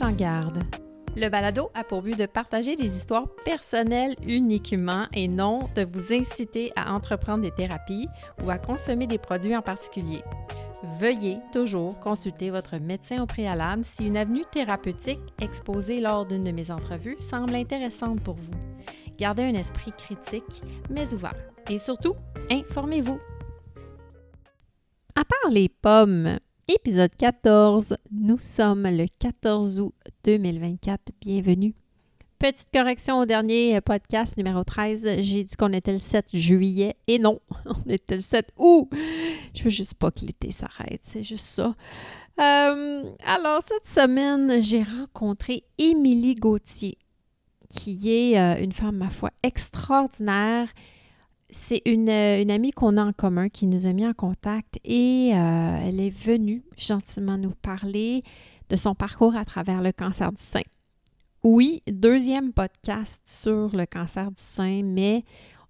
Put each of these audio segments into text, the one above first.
en garde. Le balado a pour but de partager des histoires personnelles uniquement et non de vous inciter à entreprendre des thérapies ou à consommer des produits en particulier. Veuillez toujours consulter votre médecin au préalable si une avenue thérapeutique exposée lors d'une de mes entrevues semble intéressante pour vous. Gardez un esprit critique, mais ouvert. Et surtout, informez-vous. À part les pommes, épisode 14, nous sommes le 14 août 2024. Bienvenue. Petite correction au dernier podcast numéro 13. J'ai dit qu'on était le 7 juillet et non, on était le 7 août. Je veux juste pas que l'été s'arrête, c'est juste ça. Alors, cette semaine, j'ai rencontré Émilie Gauthier, qui est une femme, ma foi, extraordinaire. C'est une amie qu'on a en commun qui nous a mis en contact et elle est venue gentiment nous parler de son parcours à travers le cancer du sein. Oui, deuxième podcast sur le cancer du sein, mais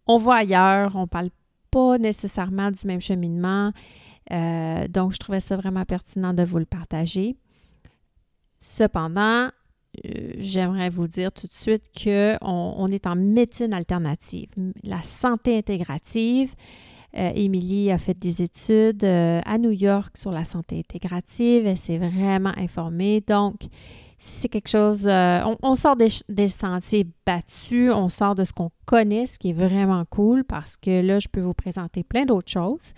on va ailleurs, on ne parle pas nécessairement du même cheminement, donc je trouvais ça vraiment pertinent de vous le partager. Cependant, j'aimerais vous dire tout de suite qu'on est en médecine alternative, la santé intégrative. Émilie a fait des études à New York sur la santé intégrative. Elle s'est vraiment informée. Donc, si c'est quelque chose, on sort des sentiers battus, on sort de ce qu'on connaît, ce qui est vraiment cool parce que là, je peux vous présenter plein d'autres choses.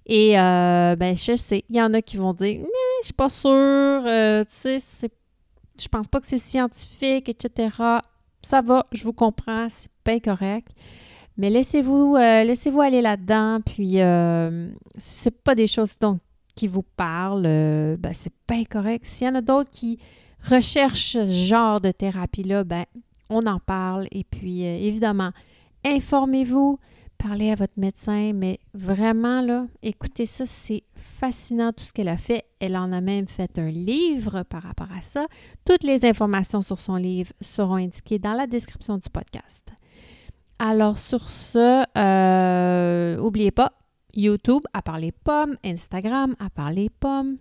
Et je sais, il y en a qui vont dire « Mais je suis pas sûre, tu sais, je pense pas que c'est scientifique, etc. » Ça va, je vous comprends, c'est bien correct. Mais laissez-vous aller là-dedans, puis si c'est pas des choses qui vous parlent, c'est bien correct. S'il y en a d'autres qui recherchent ce genre de thérapie-là, on en parle. Et puis, évidemment, informez-vous, parlez à votre médecin, mais vraiment, là, écoutez ça, c'est fascinant tout ce qu'elle a fait. Elle en a même fait un livre par rapport à ça. Toutes les informations sur son livre seront indiquées dans la description du podcast. Alors, sur ce, n'oubliez pas, YouTube, à part les pommes, Instagram, à part les pommes.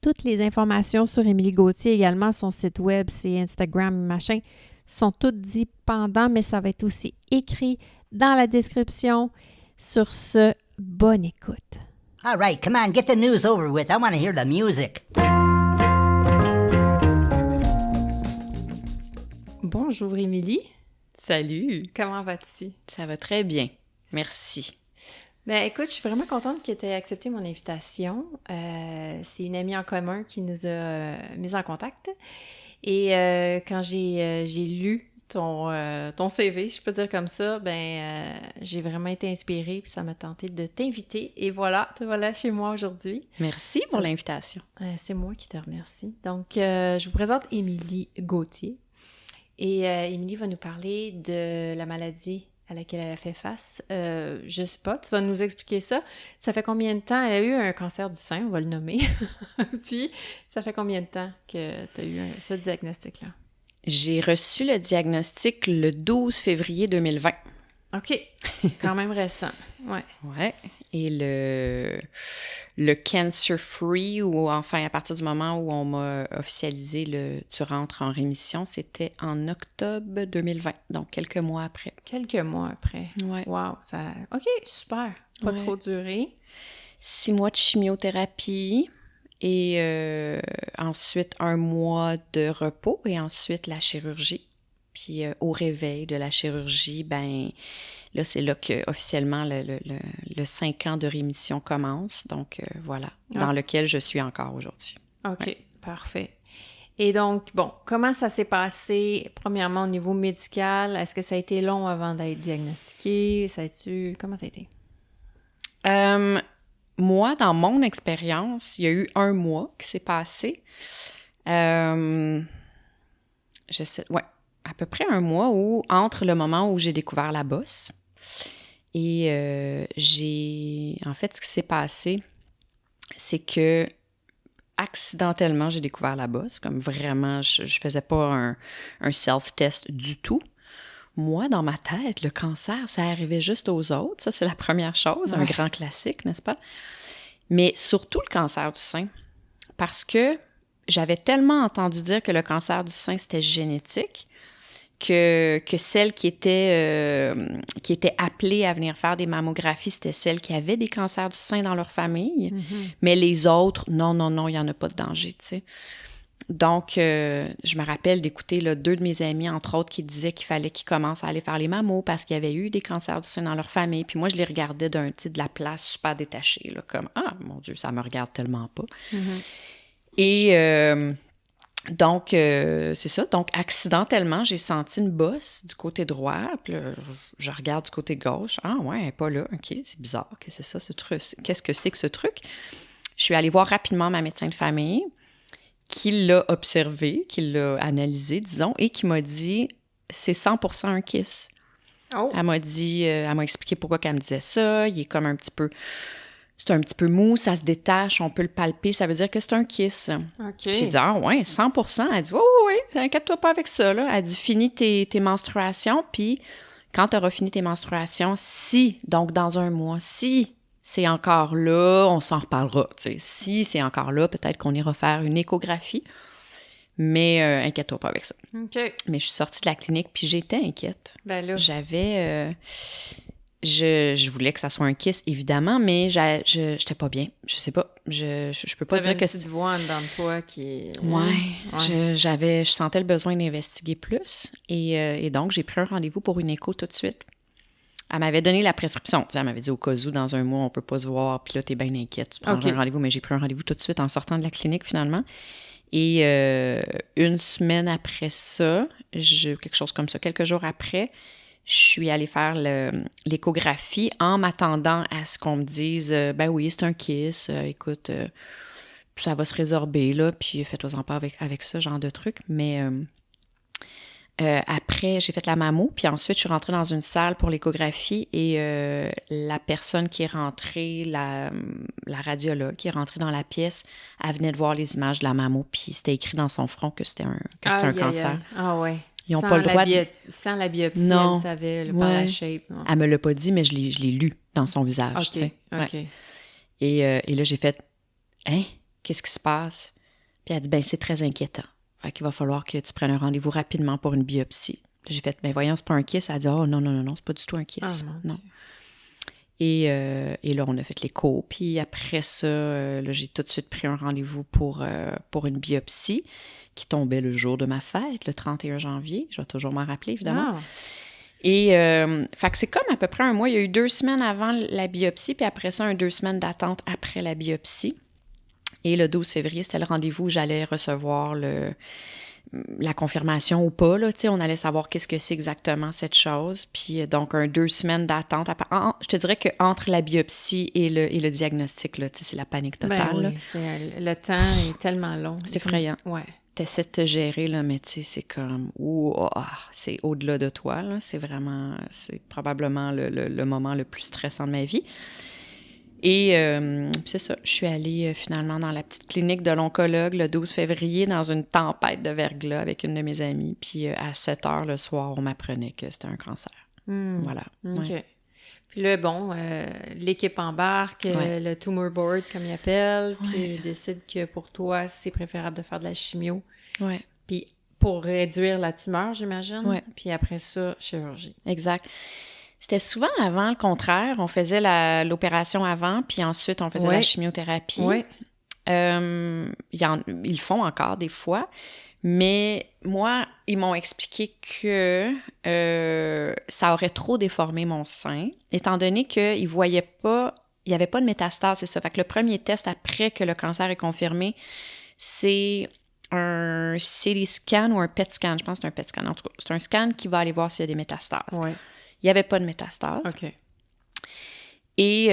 Toutes les informations sur Émilie Gauthier également, son site web, ses Instagram, machin, sont toutes dites pendant, mais ça va être aussi écrit dans la description. Sur ce, bonne écoute. All right, come on, get the news over with. I want to hear the music. Bonjour Émilie. Salut! Comment vas-tu? Ça va très bien. Merci. Écoute, je suis vraiment contente que tu aies accepté mon invitation. C'est une amie en commun qui nous a mis en contact. Et quand j'ai lu ton CV, je peux dire comme ça, j'ai vraiment été inspirée puis ça m'a tenté de t'inviter. Et voilà, te voilà chez moi aujourd'hui. Merci pour l'invitation. C'est moi qui te remercie. Donc, je vous présente Émilie Gauthier. Et Émilie va nous parler de la maladie à laquelle elle a fait face. Je sais pas, tu vas nous expliquer ça. Ça fait combien de temps? Elle a eu un cancer du sein, on va le nommer. Puis, ça fait combien de temps que tu as eu ce diagnostic-là? J'ai reçu le diagnostic le 12 février 2020. OK, quand même récent. Ouais. Ouais. Et le cancer-free, ou enfin à partir du moment où on m'a officialisé tu rentres en rémission, c'était en octobre 2020, donc quelques mois après. Quelques mois après. Ouais. Wow, ça... OK, super. Pas trop duré. 6 mois de chimiothérapie et ensuite 1 mois de repos et ensuite la chirurgie. Puis au réveil de la chirurgie, là, c'est là que officiellement le 5 ans de rémission commence. Donc, voilà, dans lequel je suis encore aujourd'hui. OK, parfait. Et donc, bon, comment ça s'est passé, premièrement, au niveau médical? Est-ce que ça a été long avant d'être diagnostiqué? Comment ça a été? Moi, dans mon expérience, il y a eu 1 mois qui s'est passé. À peu près 1 mois entre le moment où j'ai découvert la bosse et en fait, ce qui s'est passé, c'est que accidentellement, j'ai découvert la bosse, comme vraiment, je faisais pas un self-test du tout. Moi, dans ma tête, le cancer, ça arrivait juste aux autres. Ça, c'est la première chose, un grand classique, n'est-ce pas? Mais surtout le cancer du sein, parce que j'avais tellement entendu dire que le cancer du sein, c'était génétique, que celles qui étaient appelées à venir faire des mammographies, c'était celles qui avaient des cancers du sein dans leur famille. Mais les autres, non, il n'y en a pas de danger, tu sais. Donc, je me rappelle d'écouter là, 2 de mes amis, entre autres, qui disaient qu'il fallait qu'ils commencent à aller faire les mammos parce qu'il y avait eu des cancers du sein dans leur famille. Puis moi, je les regardais de la place super détachée, là, comme « Ah, mon Dieu, ça me regarde tellement pas. Et donc, c'est ça. Donc, accidentellement, j'ai senti une bosse du côté droit. Puis là, je regarde du côté gauche. Ah ouais, elle n'est pas là. OK, c'est bizarre. Qu'est-ce que c'est ça, ce truc? Qu'est-ce que c'est que ce truc? Je suis allée voir rapidement ma médecin de famille qui l'a observé, qui l'a analysé, disons, et qui m'a dit « c'est 100% un kyste ». Elle m'a dit, elle m'a expliqué pourquoi elle me disait ça. Il est comme c'est un petit peu mou, ça se détache, on peut le palper, ça veut dire que c'est un kyste. J'ai dit, ah ouais, 100%. Elle dit, oui, inquiète-toi pas avec ça, là. Elle dit, finis tes menstruations, puis quand tu auras fini tes menstruations, donc dans un mois, si c'est encore là, on s'en reparlera. T'sais. Si c'est encore là, peut-être qu'on ira faire une échographie, mais inquiète-toi pas avec ça. Mais je suis sortie de la clinique, puis j'étais inquiète. Ben là. J'avais... Je voulais que ça soit un kyste, évidemment, mais j'étais pas bien. Je sais pas. Je peux pas dire que... une petite voix en dedans de toi qui... Ouais. Je sentais le besoin d'investiguer plus. Et donc, j'ai pris un rendez-vous pour une écho tout de suite. Elle m'avait donné la prescription. Tu sais, elle m'avait dit au cas où, dans un mois, on peut pas se voir, puis là, t'es bien inquiète. Tu prends un rendez-vous, mais j'ai pris un rendez-vous tout de suite en sortant de la clinique, finalement. Et une semaine après ça, quelque chose comme ça, quelques jours après, je suis allée faire l'échographie en m'attendant à ce qu'on me dise « Ben oui, c'est un kyste, écoute, ça va se résorber, là, puis faites-en pas avec ça, genre de truc. » Mais après, j'ai fait la mammo, puis ensuite, je suis rentrée dans une salle pour l'échographie et la personne qui est rentrée, la radiologue qui est rentrée dans la pièce, elle venait de voir les images de la mammo, puis c'était écrit dans son front que c'était un cancer. Ah ouais. Ils n'ont pas le droit Sans la biopsie, non. elle savait par la shape. Non. Elle me l'a pas dit, mais je l'ai lu dans son visage. Tu sais. Ouais. Et là, j'ai fait « Hein? Qu'est-ce qui se passe? » Puis elle a dit « Ben, c'est très inquiétant. Fait qu'il va falloir que tu prennes un rendez-vous rapidement pour une biopsie. » J'ai fait « Ben voyons, c'est pas un kyste. » Elle a dit « Oh non, c'est pas du tout un kyste. Non. » Et là, on a fait l'écho. Puis après ça, là, j'ai tout de suite pris un rendez-vous pour une biopsie qui tombait le jour de ma fête, le 31 janvier. Je vais toujours m'en rappeler, évidemment. Et fait que c'est comme à peu près un mois. Il y a eu 2 semaines avant la biopsie, puis après ça, 2 semaines d'attente après la biopsie. Et le 12 février, c'était le rendez-vous où j'allais recevoir la confirmation ou pas. Là, on allait savoir qu'est-ce que c'est exactement cette chose. Puis donc, 2 semaines d'attente. Je te dirais qu'entre la biopsie et le diagnostic, là, c'est la panique totale. Ben oui, le temps est tellement long. C'est effrayant. Ouais. T'essaies de te gérer, là, mais tu sais, c'est comme... c'est au-delà de toi, là. C'est probablement le moment le plus stressant de ma vie. Et c'est ça, je suis allée finalement dans la petite clinique de l'oncologue le 12 février dans une tempête de verglas avec une de mes amies. Puis à 7 heures le soir, on m'apprenait que c'était un cancer. Voilà. OK. Ouais. Puis là, bon, l'équipe embarque, le tumor board, comme ils appellent, puis ils décident que pour toi, c'est préférable de faire de la chimio. Oui. Puis pour réduire la tumeur, j'imagine. Oui. Puis après ça, chirurgie. Exact. C'était souvent avant le contraire. On faisait l'opération avant, puis ensuite, on faisait la chimiothérapie. Oui. Ils le font encore des fois. Mais moi, ils m'ont expliqué que ça aurait trop déformé mon sein, étant donné qu'ils voyaient pas, il n'y avait pas de métastase, c'est ça. Fait que le premier test après que le cancer est confirmé, c'est un CT scan ou un PET scan. Je pense que c'est un PET scan. En tout cas, c'est un scan qui va aller voir s'il y a des métastases. Oui. Il n'y avait pas de métastase. OK. Et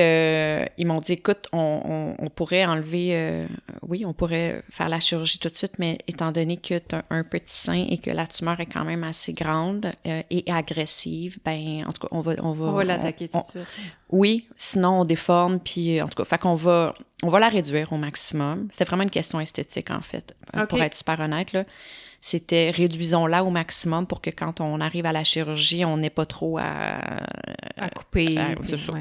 ils m'ont dit, écoute, on pourrait enlever, on pourrait faire la chirurgie tout de suite, mais étant donné que tu as un petit sein et que la tumeur est quand même assez grande et agressive, ben en tout cas, on va l'attaquer tout de suite. Oui, sinon on déforme, puis en tout cas, fait qu'on va la réduire au maximum. C'était vraiment une question esthétique, en fait, pour être super honnête, là. C'était réduisons-la au maximum pour que quand on arrive à la chirurgie, on n'ait pas trop à couper.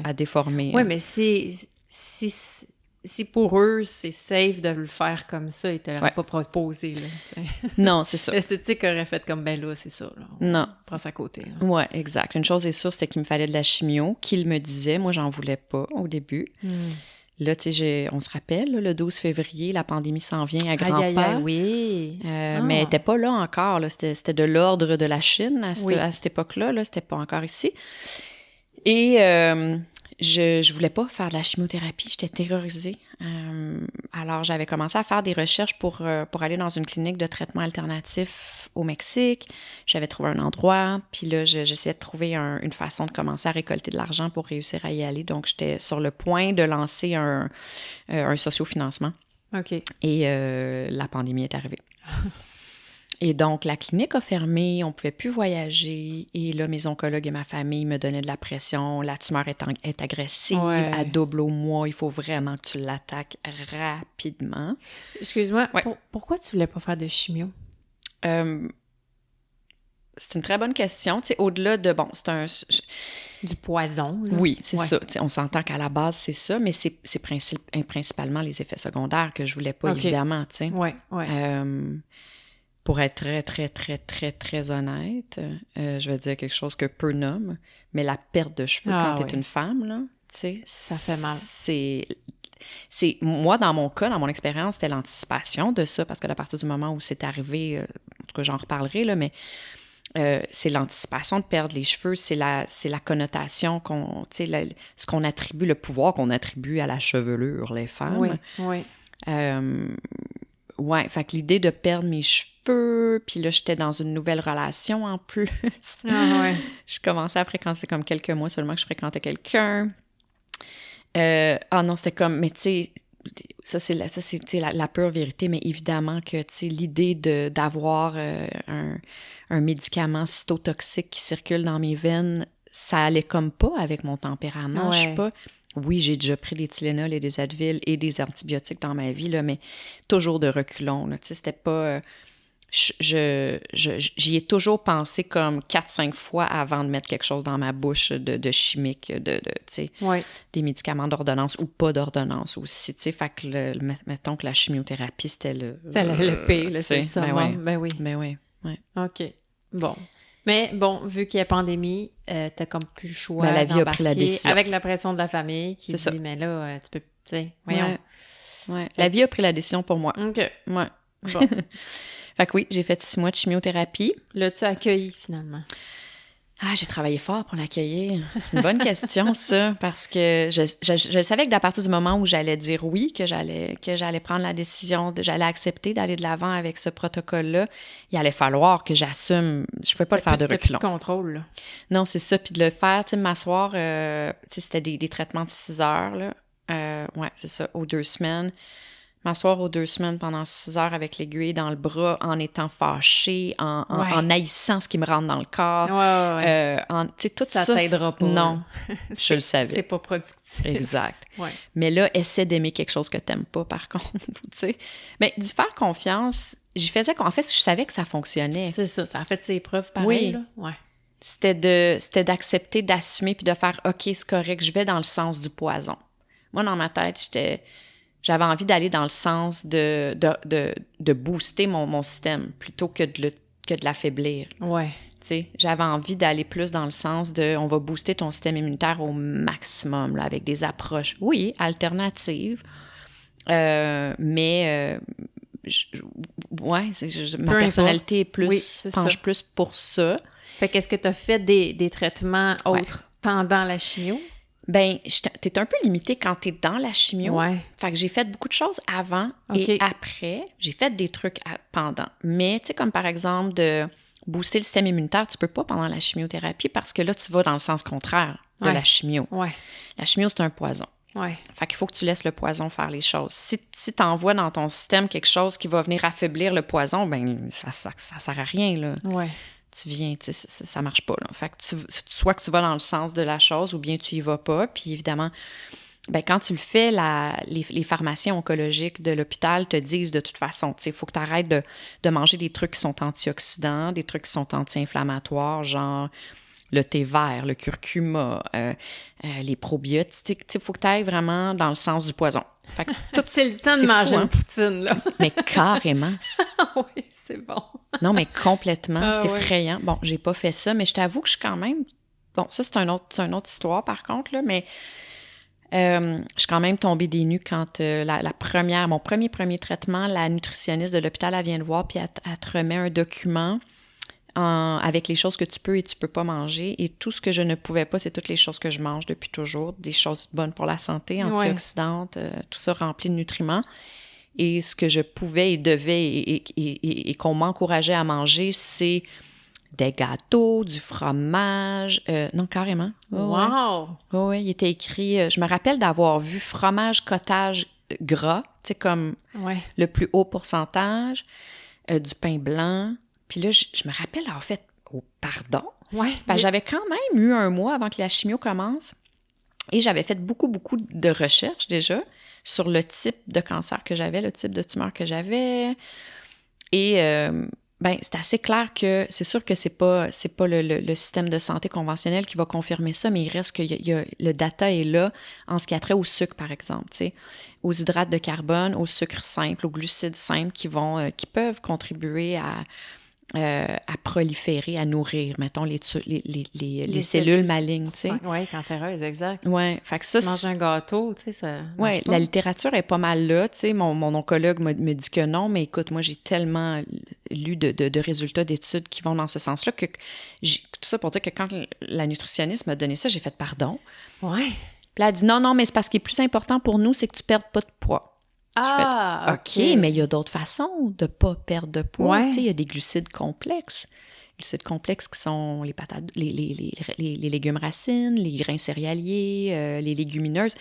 À déformer. Oui, mais si si pour eux, c'est safe de le faire comme ça, ils te l'auraient Ouais. pas proposé, là. t'sais. Non, c'est ça. L'esthétique aurait fait comme, ben là, c'est ça, là. On Non. prend ça à côté. Là. Ouais, exact. Une chose est sûre, c'était qu'il me fallait de la chimio, qu'il me disait. Moi, j'en voulais pas au début. Là, tu sais, on se rappelle, là, le 12 février, la pandémie s'en vient à grands pas. Oui. Mais elle n'était pas là encore. Là. C'était de l'ordre de la Chine à cette époque-là. Là. C'était pas encore ici. Et je voulais pas faire de la chimiothérapie. J'étais terrorisée. Alors, j'avais commencé à faire des recherches pour aller dans une clinique de traitement alternatif au Mexique. J'avais trouvé un endroit. Puis là, j'essayais de trouver une façon de commencer à récolter de l'argent pour réussir à y aller. Donc, j'étais sur le point de lancer un sociofinancement. OK. Et la pandémie est arrivée. Et donc, la clinique a fermé, on ne pouvait plus voyager. Et là, mes oncologues et ma famille me donnaient de la pression. La tumeur est agressive, elle double au mois. Il faut vraiment que tu l'attaques rapidement. Excuse-moi, pourquoi tu voulais pas faire de chimio? C'est une très bonne question. Tu sais, au-delà de, bon, c'est un... Du poison. Là. Oui, c'est ça. Tu sais, on s'entend qu'à la base, c'est ça, mais c'est principalement les effets secondaires que je voulais pas, évidemment, tu sais. Oui. Pour être très, très, très, très, très honnête, je vais dire quelque chose que peu nomment, mais la perte de cheveux quand t'es une femme, là, tu sais... Ça fait mal. Moi, dans mon cas, dans mon expérience, c'était l'anticipation de ça, parce que à partir du moment où c'est arrivé, en tout cas, j'en reparlerai, là, mais c'est l'anticipation de perdre les cheveux, c'est la connotation qu'on... Tu sais, ce qu'on attribue, le pouvoir qu'on attribue à la chevelure, les femmes. Oui. Ouais, fait que l'idée de perdre mes cheveux, puis là, j'étais dans une nouvelle relation en plus. Je commençais à fréquenter comme quelques mois seulement que je fréquentais quelqu'un. Non, c'était comme, mais tu sais, ça c'est la pure vérité, mais évidemment que, tu sais, l'idée d'avoir un médicament cytotoxique qui circule dans mes veines, ça allait comme pas avec mon tempérament. Je sais pas... Oui, j'ai déjà pris des Tylenol et des Advil et des antibiotiques dans ma vie, là, mais toujours de reculons. Tu sais, c'était pas... J'y ai toujours pensé comme 4-5 fois avant de mettre quelque chose dans ma bouche de chimique, tu sais, des médicaments d'ordonnance ou pas d'ordonnance aussi, tu sais. Fait que, mettons que la chimiothérapie, c'était le... C'était le pire, là, c'est ça. Ben oui. OK. Bon. Mais bon, vu qu'il y a pandémie, t'as comme plus le choix la vie a pris la décision. Avec la pression de la famille qui dit, mais là, tu peux, tu sais, voyons. Ouais. La vie a pris la décision pour moi. OK. Ouais. Bon. Fait que oui, j'ai fait 6 mois de chimiothérapie. L'as-tu accueilli, finalement? Ah, j'ai travaillé fort pour l'accueillir. C'est une bonne question, ça, parce que je savais que à partir du moment où j'allais dire oui, que j'allais prendre la décision, j'allais accepter d'aller de l'avant avec ce protocole-là, il allait falloir que j'assume. Je ne pouvais pas le faire de reculons. Plus de contrôle, là. Non, c'est ça. Puis de le faire, tu sais, m'asseoir, tu sais, c'était des traitements de 6 heures, là. Ouais, c'est ça, aux 2 semaines. M'asseoir aux 2 semaines pendant 6 heures avec l'aiguille dans le bras, en étant fâchée, en haïssant ce qui me rentre dans le corps. Tu sais, tout ça t'aidera pas. Non, je le savais. C'est pas productif. Exact. Mais là, essaie d'aimer quelque chose que t'aimes pas, par contre, tu sais. Mais d'y faire confiance, j'y faisais... En fait, je savais que ça fonctionnait. C'est ça a fait ses preuves pareil, là. Ouais. C'était d'accepter, d'assumer, puis de faire « OK, c'est correct, je vais dans le sens du poison ». Moi, dans ma tête, j'avais envie d'aller dans le sens de booster mon système plutôt que de l'affaiblir. Ouais. Tu sais, j'avais envie d'aller plus dans le sens de on va booster ton système immunitaire au maximum, là, avec des approches, oui, alternatives, mais ma personnalité est plus, penche plus pour ça. Fait qu'est-ce que tu as fait des traitements autres pendant la chimio? Ben, t'es un peu limité quand t'es dans la chimio. Ouais. Fait que j'ai fait beaucoup de choses avant et après. J'ai fait des trucs pendant. Mais, tu sais, comme par exemple de booster le système immunitaire, tu peux pas pendant la chimiothérapie parce que là, tu vas dans le sens contraire de la chimio. Ouais. La chimio, c'est un poison. Ouais. Fait qu'il faut que tu laisses le poison faire les choses. Si t'envoies dans ton système quelque chose qui va venir affaiblir le poison, ben ça sert à rien, là. Ouais. Tu viens, tu sais, ça marche pas, là. Fait que soit que tu vas dans le sens de la chose ou bien tu y vas pas. Puis évidemment, ben quand tu le fais, les pharmaciens oncologiques de l'hôpital te disent de toute façon, tu sais, il faut que tu arrêtes de manger des trucs qui sont antioxydants, des trucs qui sont anti-inflammatoires, genre le thé vert, le curcuma, les probiotiques. Il faut que tu ailles vraiment dans le sens du poison. Fait que c'est le temps de c'est manger fou, une poutine, là. Mais carrément. Oui, c'est bon. Non, mais complètement. Ah, C'est ouais. effrayant. Bon, j'ai pas fait ça, mais je t'avoue que je suis quand même... Bon, ça, c'est une autre histoire, par contre, là, mais je suis quand même tombée des nues quand mon premier traitement, la nutritionniste de l'hôpital, elle vient te voir, puis elle te remet un document avec les choses que tu peux et tu peux pas manger. Et tout ce que je ne pouvais pas, c'est toutes les choses que je mange depuis toujours, des choses bonnes pour la santé, antioxydantes, tout ça rempli de nutriments. Et ce que je pouvais et devais et qu'on m'encourageait à manger, c'est des gâteaux, du fromage. Non, carrément. Wow! Oui, il était écrit... je me rappelle d'avoir vu fromage cottage gras, tu sais, comme le plus haut pourcentage, du pain blanc. Puis là, je me rappelle, en fait, pardon. Ouais. Parce que j'avais quand même eu un mois avant que la chimio commence et j'avais fait beaucoup de recherches déjà sur le type de cancer que j'avais, le type de tumeur que j'avais. Et c'est assez clair que c'est sûr que c'est pas le système de santé conventionnel qui va confirmer ça, mais il reste que le data est là en ce qui a trait au sucre, par exemple, tu sais, aux hydrates de carbone, au sucre simple, aux glucides simples qui peuvent contribuer à proliférer, à nourrir, mettons, les cellules malignes, tu sais. Oui, cancéreuses, exact. Oui, fait que ça... Tu manges un gâteau, tu sais, ça Oui, la littérature est pas mal là, tu sais. Mon oncologue me dit que non, mais écoute, moi, j'ai tellement lu de résultats d'études qui vont dans ce sens-là que tout ça pour dire que quand la nutritionniste m'a donné ça, j'ai fait « pardon ». Oui. Puis elle a dit « non, mais c'est parce qu'il est plus important pour nous, c'est que tu perdes pas de poids ». Ah, OK, mais il y a d'autres façons de ne pas perdre de poids. Tu sais, il y a des glucides complexes. Les glucides complexes qui sont les patates, les légumes racines, les grains céréaliers, les légumineuses,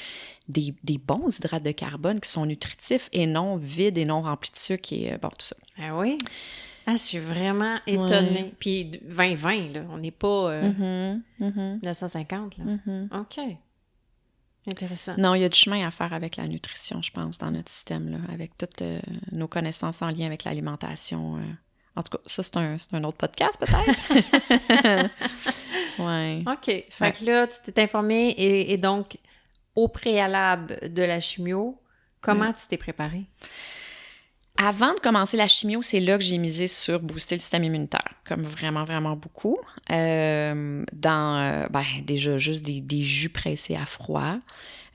des bons hydrates de carbone qui sont nutritifs et non vides et non remplis de sucre et tout ça. Ah oui? Ah, je suis vraiment étonnée. Ouais. Puis 2020, là, on n'est pas 1950, là. OK. Intéressant. Non, il y a du chemin à faire avec la nutrition, je pense, dans notre système, là, avec toutes nos connaissances en lien avec l'alimentation. En tout cas, ça, c'est un autre podcast, peut-être. Oui. OK. Fait que là, tu t'es informée et donc, au préalable de la chimio, comment tu t'es préparée? Avant de commencer la chimio, c'est là que j'ai misé sur booster le système immunitaire, comme vraiment, vraiment beaucoup. Déjà, juste des jus pressés à froid,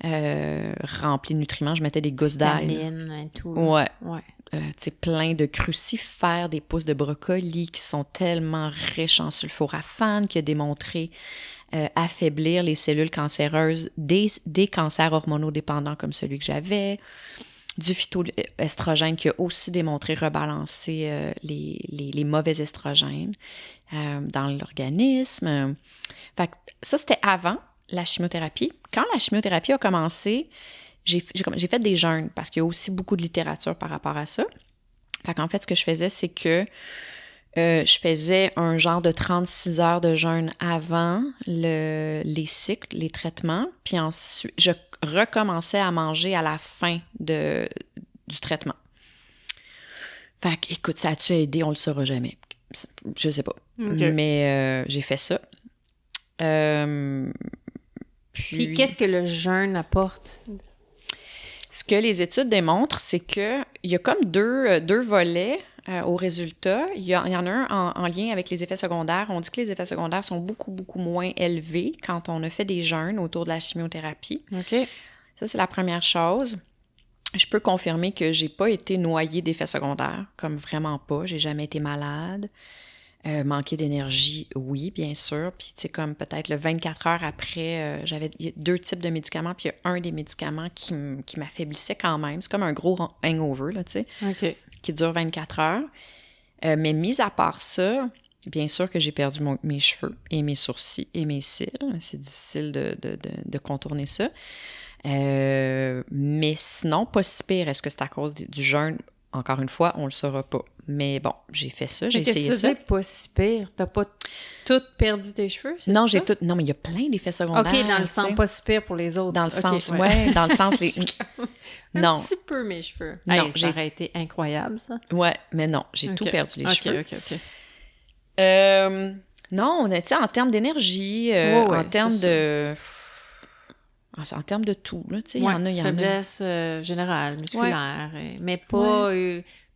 remplis de nutriments. Je mettais des gousses d'ail. Vitamines et tout. Ouais. Ouais. Tu sais, plein de crucifères, des pousses de brocoli qui sont tellement riches en sulforaphane qui a démontré affaiblir les cellules cancéreuses des cancers hormonodépendants comme celui que j'avais. Du phytoestrogène qui a aussi démontré rebalancer les mauvais estrogènes dans l'organisme. Fait que ça, c'était avant la chimiothérapie. Quand la chimiothérapie a commencé, j'ai fait des jeûnes parce qu'il y a aussi beaucoup de littérature par rapport à ça. Fait qu'en fait, ce que je faisais, c'est que je faisais un genre de 36 heures de jeûne avant les cycles, les traitements, puis ensuite, je recommençais à manger à la fin du traitement. Fait que, écoute, ça a-tu aidé? On le saura jamais. Je sais pas. Okay. Mais j'ai fait ça. Puis qu'est-ce que le jeûne apporte? Ce que les études démontrent, c'est qu'il y a comme deux volets aux résultats. Il y en a un en lien avec les effets secondaires. On dit que les effets secondaires sont beaucoup, beaucoup moins élevés quand on a fait des jeûnes autour de la chimiothérapie. OK. Ça, c'est la première chose. Je peux confirmer que j'ai pas été noyée d'effets secondaires, comme vraiment pas. J'ai jamais été malade. Manquer d'énergie, oui, bien sûr. Puis, tu sais, comme peut-être le 24 heures après, j'avais 2 types de médicaments, puis il y a un des médicaments qui m'affaiblissait quand même. C'est comme un gros hangover, là, tu sais, OK. qui dure 24 heures. Mais mis à part ça, bien sûr que j'ai perdu mes cheveux et mes sourcils et mes cils. C'est difficile de contourner ça. Mais sinon, pas si pire. Est-ce que c'est à cause du jeûne? Encore une fois, on le saura pas. Mais bon, j'ai fait ça, j'ai essayé ça. Qu'est-ce que pas si pire? T'as pas tout perdu tes cheveux? Non, j'ai tout. Non, mais il y a plein d'effets secondaires. OK, dans le sens pas si pire pour les autres. Dans le sens, ouais, dans le sสnon. Un petit peu mes cheveux. Non, ça aurait été incroyable, ça. Ouais, mais non, j'ai tout perdu les cheveux. OK. Non, tu sais, en termes d'énergie, en termes de... en termes de tout, là, tu sais, il y en a. Faiblesse générale, musculaire, mais pas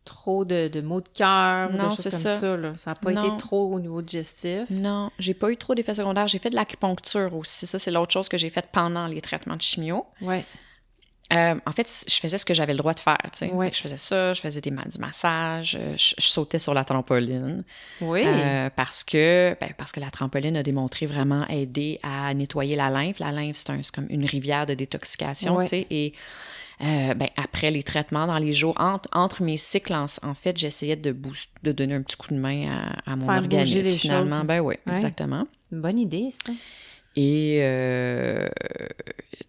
trop de maux de cœur ou de choses comme ça. Là. Ça n'a pas été trop au niveau digestif. Non, j'ai pas eu trop d'effets secondaires. J'ai fait de l'acupuncture aussi. Ça, c'est l'autre chose que j'ai faite pendant les traitements de chimio. Oui. En fait, je faisais ce que j'avais le droit de faire, tu sais. Ouais. Je faisais ça, je faisais du massage, je sautais sur la trampoline. Oui. Parce que la trampoline a démontré vraiment aider à nettoyer la lymphe. La lymphe, c'est comme une rivière de détoxication, tu sais. Et après les traitements, dans les jours, entre mes cycles, en fait, j'essayais de donner un petit coup de main à mon organisme, finalement. Choses. Ben oui, exactement. Une bonne idée, ça. Et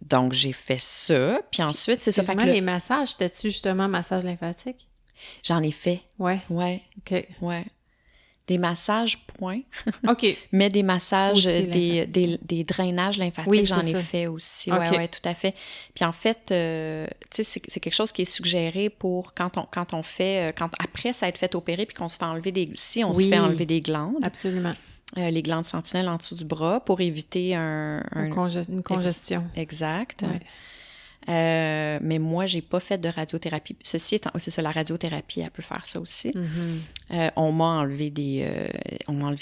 donc, j'ai fait ça. Puis ensuite, c'est ça. Fait que les massages, c'était-tu justement massage lymphatique? J'en ai fait. Ouais. OK. Ouais. Des massages, point. OK. Mais des massages, des drainages lymphatiques, j'en ai fait aussi. Oui, Okay. tout à fait. Puis en fait, tu sais, c'est quelque chose qui est suggéré pour quand on fait, après ça a été fait opérer puis qu'on se fait enlever se fait enlever des glandes. Absolument. Les glandes sentinelles en dessous du bras pour éviter une congestion. Exact. Ouais. Mais moi, j'ai pas fait de radiothérapie. Ceci étant, c'est ça, la radiothérapie, elle peut faire ça aussi. Mm-hmm. On m'a enlevé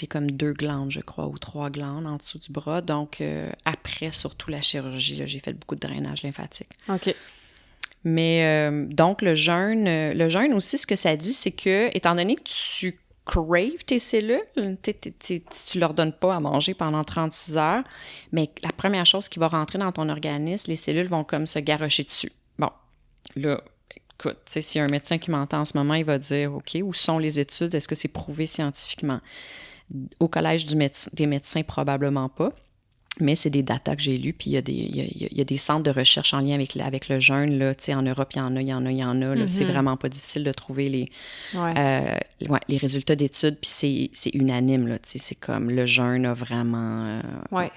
comme 2 glandes, je crois, ou 3 glandes en dessous du bras. Donc, après, surtout la chirurgie, là, j'ai fait beaucoup de drainage lymphatique. OK. Mais donc, le jeûne aussi, ce que ça dit, c'est que, étant donné que tu crave tes cellules, tu leur donnes pas à manger pendant 36 heures, mais la première chose qui va rentrer dans ton organisme, les cellules vont comme se garrocher dessus. Bon, là, écoute, s'il y a un médecin qui m'entend en ce moment, il va dire, OK, où sont les études? Est-ce que c'est prouvé scientifiquement? Au collège des médecins, probablement pas. Mais c'est des datas que j'ai lues, puis il y a des centres de recherche en lien avec le jeûne, là, tu sais, en Europe, il y en a. Là, Mm-hmm. C'est vraiment pas difficile de trouver les résultats d'études, puis c'est unanime, là, tu sais, c'est comme le jeûne a vraiment,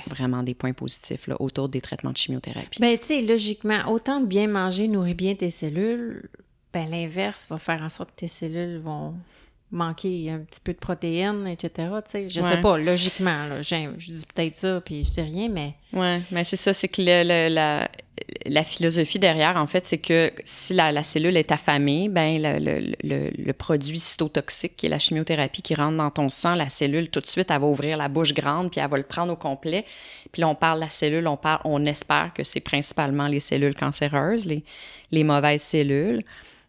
vraiment des points positifs, là, autour des traitements de chimiothérapie. Ben, tu sais, logiquement, autant de bien manger nourrit bien tes cellules, ben l'inverse va faire en sorte que tes cellules vont manquer un petit peu de protéines, etc. Tu sais, je sais pas, logiquement, là, je dis peut-être ça, puis je sais rien, mais... Oui, mais c'est ça, c'est que la philosophie derrière, en fait, c'est que si la cellule est affamée, ben le produit cytotoxique, qui est la chimiothérapie, qui rentre dans ton sang, la cellule, tout de suite, elle va ouvrir la bouche grande, puis elle va le prendre au complet. Puis là, on parle de la cellule, on espère que c'est principalement les cellules cancéreuses, les mauvaises cellules.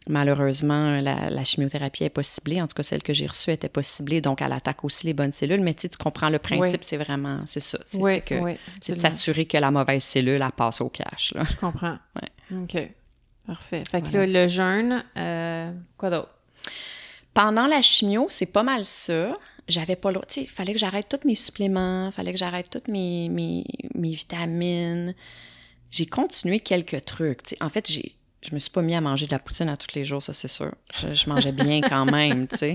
Malheureusement, la chimiothérapie n'est pas ciblée. En tout cas, celle que j'ai reçue n'était pas ciblée, donc elle attaque aussi les bonnes cellules. Mais tu comprends le principe, c'est vraiment, c'est ça. C'est de s'assurer que la mauvaise cellule, elle passe au cash. Là. Je comprends. Ouais. OK. Parfait. Fait que là, le jeûne, quoi d'autre? Pendant la chimio, c'est pas mal ça. J'avais pas le... Tu sais, il fallait que j'arrête tous mes suppléments, il fallait que j'arrête toutes mes vitamines. J'ai continué quelques trucs. Tu sais, en fait, je me suis pas mis à manger de la poutine à tous les jours, ça, c'est sûr. Je mangeais bien quand même, tu sais.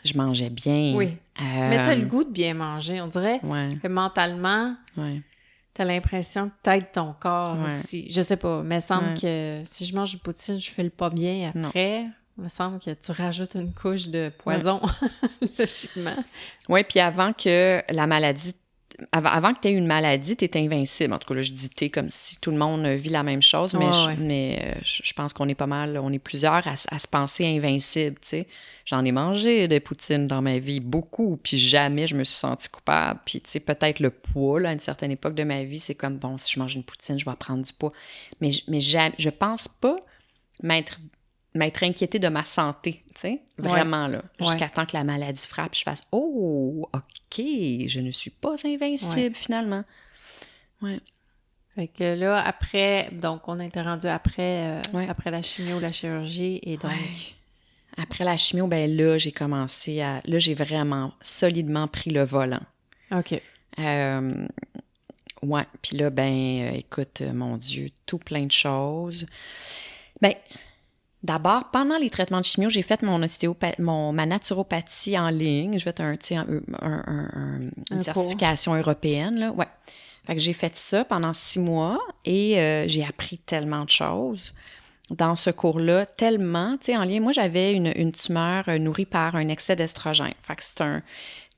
Je mangeais bien. Oui. Mais t'as le goût de bien manger, on dirait que mentalement, t'as l'impression que t'aides ton corps aussi. Je sais pas, mais il me semble que si je mange du poutine, je fais le pas bien après. Il me semble que tu rajoutes une couche de poison, logiquement. Oui, puis avant que la maladie... Avant que tu aies une maladie, tu es invincible. En tout cas, là, je dis t'es comme si tout le monde vit la même chose, mais je pense qu'on est pas mal, on est plusieurs à se penser invincible, tu sais. J'en ai mangé des poutines dans ma vie, beaucoup, puis jamais je me suis sentie coupable. Puis, tu sais, peut-être le poids, là, à une certaine époque de ma vie, c'est comme, bon, si je mange une poutine, je vais prendre du poids. Mais je pense pas m'être inquiétée de ma santé, tu sais, vraiment, là, jusqu'à temps que la maladie frappe, je fasse « Oh, OK, je ne suis pas invincible, finalement. » Ouais. Fait que là, après, donc, on était rendu après la chimio, la chirurgie, et donc... Ouais. Après la chimio, ben là, j'ai commencé à... Là, j'ai vraiment solidement pris le volant. OK. Ouais, puis là, ben, écoute, mon Dieu, tout plein de choses. Ben... D'abord, pendant les traitements de chimio, j'ai fait ma naturopathie en ligne. J'ai fait une certification européenne, là. Ouais. Fait que j'ai fait ça pendant 6 mois et j'ai appris tellement de choses dans ce cours-là, tellement, tu sais, en lien. Moi, j'avais une tumeur nourrie par un excès d'estrogène. Fait que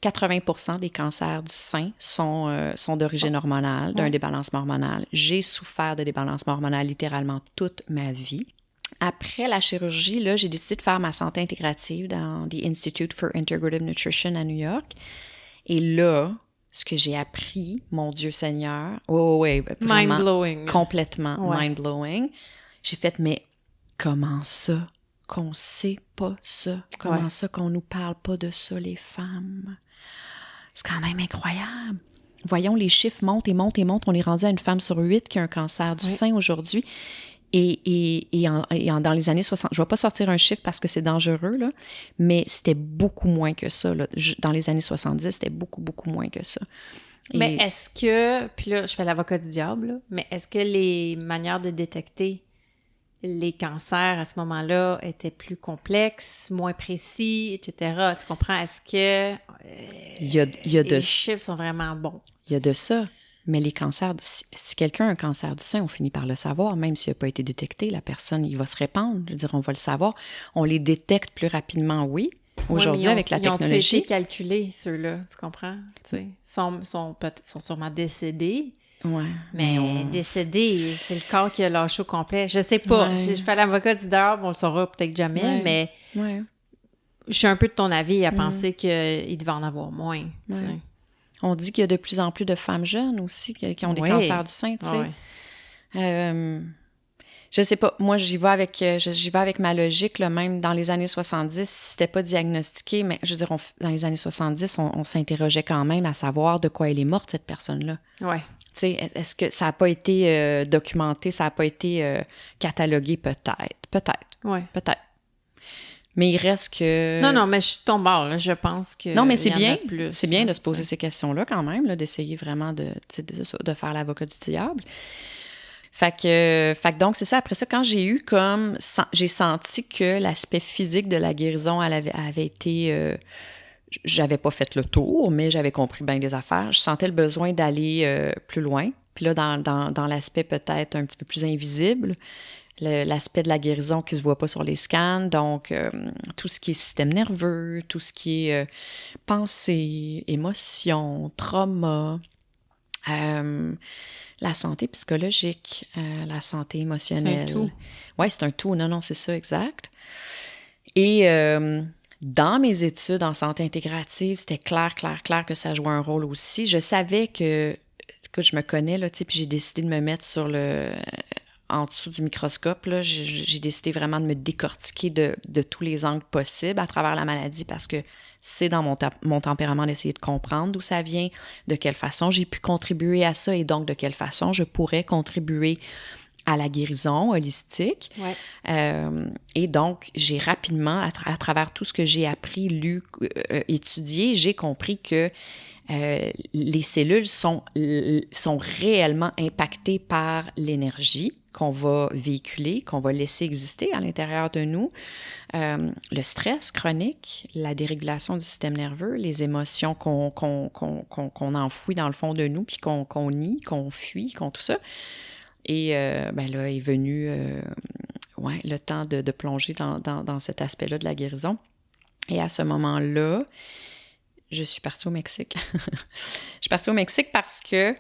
80% des cancers du sein sont d'origine hormonale, d'un débalancement hormonal. J'ai souffert de débalancement hormonal littéralement toute ma vie. Après la chirurgie, là, j'ai décidé de faire ma santé intégrative dans The Institute for Integrative Nutrition à New York. Et là, ce que j'ai appris, mon Dieu Seigneur, vraiment Mind-blowing. Complètement mind-blowing. J'ai fait, mais comment ça qu'on sait pas ça? Comment ça qu'on nous parle pas de ça, les femmes? C'est quand même incroyable. Voyons, les chiffres montent et montent et montent. On est rendu à une femme sur 8 qui a un cancer du sein aujourd'hui. Dans les années 60, je ne vais pas sortir un chiffre parce que c'est dangereux, là, mais c'était beaucoup moins que ça. Là. Dans les années 70, c'était beaucoup, beaucoup moins que ça. Mais est-ce que, puis là, je fais l'avocat du diable, là, mais est-ce que les manières de détecter les cancers à ce moment-là étaient plus complexes, moins précis, etc.? Tu comprends? Est-ce que les chiffres sont vraiment bons? Il y a de ça. Mais les cancers, si quelqu'un a un cancer du sein, on finit par le savoir, même s'il n'a pas été détecté, la personne, il va se répandre. Je veux dire, on va le savoir. On les détecte plus rapidement, oui. Aujourd'hui, avec la technologie. Ils ont été calculés, ceux-là, tu comprends? Ils sont sûrement décédés. Ouais. Mais décédé, c'est le corps qui a lâché au complet. Je sais pas. Ouais. Je fais l'avocat du diable, on le saura peut-être jamais, mais je suis un peu de ton avis à penser qu'il devait en avoir moins. Ouais. On dit qu'il y a de plus en plus de femmes jeunes aussi qui ont des cancers du sein, tu sais. Je sais pas. Moi, j'y vais avec ma logique, là, même dans les années 70, c'était pas diagnostiqué, mais je veux dire, dans les années 70, on s'interrogeait quand même à savoir de quoi elle est morte, cette personne-là. Ouais. Tu sais, est-ce que ça n'a pas été documenté, ça n'a pas été catalogué? Peut-être. Ouais. Peut-être. Mais il reste que... Non, mais je suis ton bord, là. Je pense que... Non, mais c'est bien. Plus, c'est bien de se poser ces questions-là quand même, là, d'essayer vraiment de faire l'avocat du diable. Fait que donc, c'est ça. Après ça, quand j'ai senti que l'aspect physique de la guérison, elle avait été... j'avais pas fait le tour, mais j'avais compris bien des affaires. Je sentais le besoin d'aller plus loin. Puis là, dans l'aspect peut-être un petit peu plus invisible, l'aspect de la guérison qui ne se voit pas sur les scans, donc tout ce qui est système nerveux, tout ce qui est pensée, émotion, trauma, la santé psychologique, la santé émotionnelle. C'est un tout. Oui, c'est un tout. Non, c'est ça, exact. Et dans mes études en santé intégrative, c'était clair que ça jouait un rôle aussi. Je savais que je me connais, là, tu sais, puis j'ai décidé de me mettre en dessous du microscope, là, j'ai décidé vraiment de me décortiquer de tous les angles possibles à travers la maladie parce que c'est dans mon tempérament d'essayer de comprendre d'où ça vient, de quelle façon j'ai pu contribuer à ça et donc de quelle façon je pourrais contribuer à la guérison holistique. Ouais. Et donc, j'ai rapidement, à travers tout ce que j'ai appris, lu, étudié, j'ai compris que les cellules sont réellement impactées par l'énergie qu'on va véhiculer, qu'on va laisser exister à l'intérieur de nous. Le stress chronique, la dérégulation du système nerveux, les émotions qu'on enfouit dans le fond de nous, puis qu'on nie, qu'on fuit, tout ça. Et là est venu le temps de plonger dans cet aspect-là de la guérison. Et à ce moment-là, je suis partie au Mexique. Je suis partie au Mexique parce que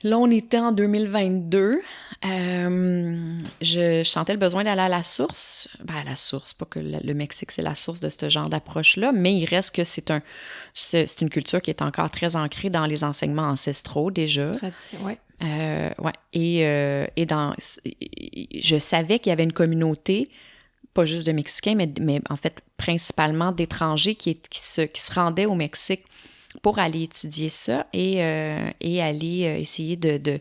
là, on était en 2022. Je sentais le besoin d'aller à la source. À la source, pas que le Mexique, c'est la source de ce genre d'approche-là, mais il reste que c'est une culture qui est encore très ancrée dans les enseignements ancestraux déjà. Tradition, oui. Je savais qu'il y avait une communauté, pas juste de Mexicains, mais en fait principalement d'étrangers qui se rendaient au Mexique pour aller étudier ça et aller essayer de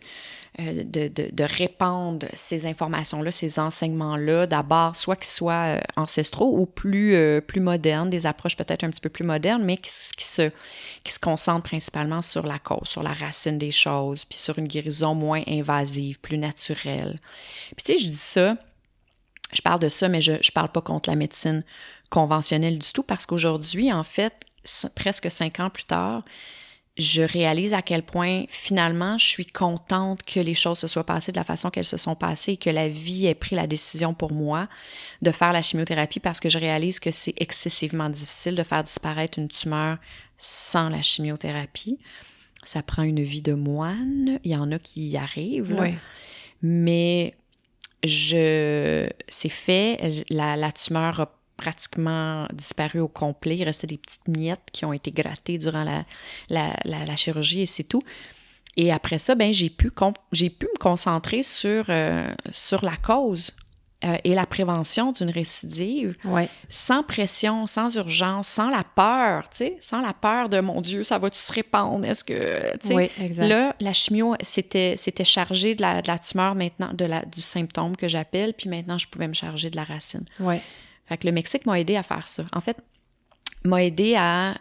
répandre ces informations-là, ces enseignements-là, d'abord, soit qu'ils soient ancestraux ou plus modernes, des approches peut-être un petit peu plus modernes, mais qui se concentrent principalement sur la cause, sur la racine des choses, puis sur une guérison moins invasive, plus naturelle. Puis tu sais, je dis ça, je parle de ça, mais je parle pas contre la médecine conventionnelle du tout, parce qu'aujourd'hui, en fait, presque 5 ans plus tard, je réalise à quel point, finalement, je suis contente que les choses se soient passées de la façon qu'elles se sont passées et que la vie ait pris la décision pour moi de faire la chimiothérapie parce que je réalise que c'est excessivement difficile de faire disparaître une tumeur sans la chimiothérapie. Ça prend une vie de moine. Il y en a qui y arrivent, là. Oui. Mais c'est fait. La tumeur a pratiquement disparu au complet. Il restait des petites miettes qui ont été grattées durant la chirurgie et c'est tout. Et après ça, ben, j'ai pu me concentrer sur la cause et la prévention d'une récidive Ouais. sans pression, sans urgence, sans la peur, tu sais, sans la peur de « mon Dieu, ça va-tu se répandre? Est-ce que... » tu sais, Oui, exact. là, la chimio, c'était chargé de la tumeur maintenant, du symptôme que j'appelle, puis maintenant, je pouvais me charger de la racine. Oui. Fait que le Mexique m'a aidé à faire ça. En fait, m'a aidé à...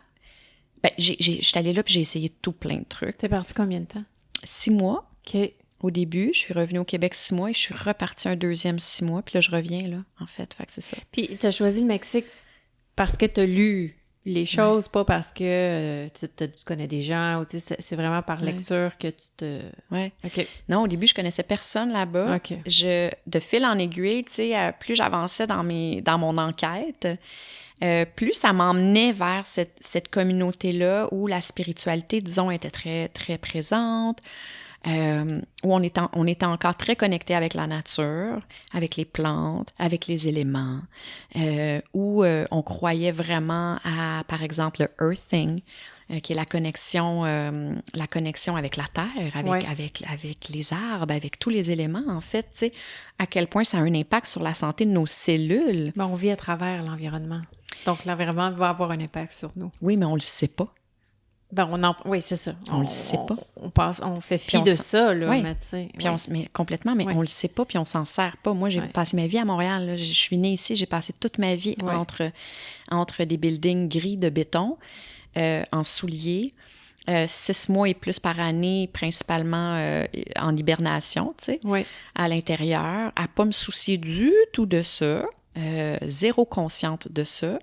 Ben, je suis allée là puis j'ai essayé tout plein de trucs. T'es partie combien de temps? 6 mois. OK. Au début, je suis revenue au Québec 6 mois et je suis repartie un deuxième 6 mois. Puis là, je reviens, là, en fait. Fait que c'est ça. Puis t'as choisi le Mexique parce que t'as lu les choses, pas parce que tu connais des gens, ou tu sais, c'est vraiment par lecture que tu te... Ouais. OK. Non, au début, je connaissais personne là-bas. OK. De fil en aiguille, tu sais, plus j'avançais dans mon enquête, plus ça m'emmenait vers cette communauté-là où la spiritualité, disons, était très, très présente, où on était encore très connecté avec la nature, avec les plantes, avec les éléments, où on croyait vraiment à, par exemple, le earthing, qui est la connexion avec la terre, avec les arbres, avec tous les éléments, en fait, tu sais, à quel point ça a un impact sur la santé de nos cellules. Ben, on vit à travers l'environnement. Donc, l'environnement va avoir un impact sur nous. Oui, mais on le sait pas. Ben, oui, c'est ça. On le sait pas. On fait fi de ça, là, oui. Mais tu sais. Puis mais complètement, mais on le sait pas, puis on s'en sert pas. Moi, j'ai passé ma vie à Montréal, là. Je suis née ici, j'ai passé toute ma vie entre des buildings gris de béton, en souliers, 6 mois et plus par année, principalement en hibernation, tu sais, à l'intérieur, à pas me soucier du tout de ça, zéro consciente de ça,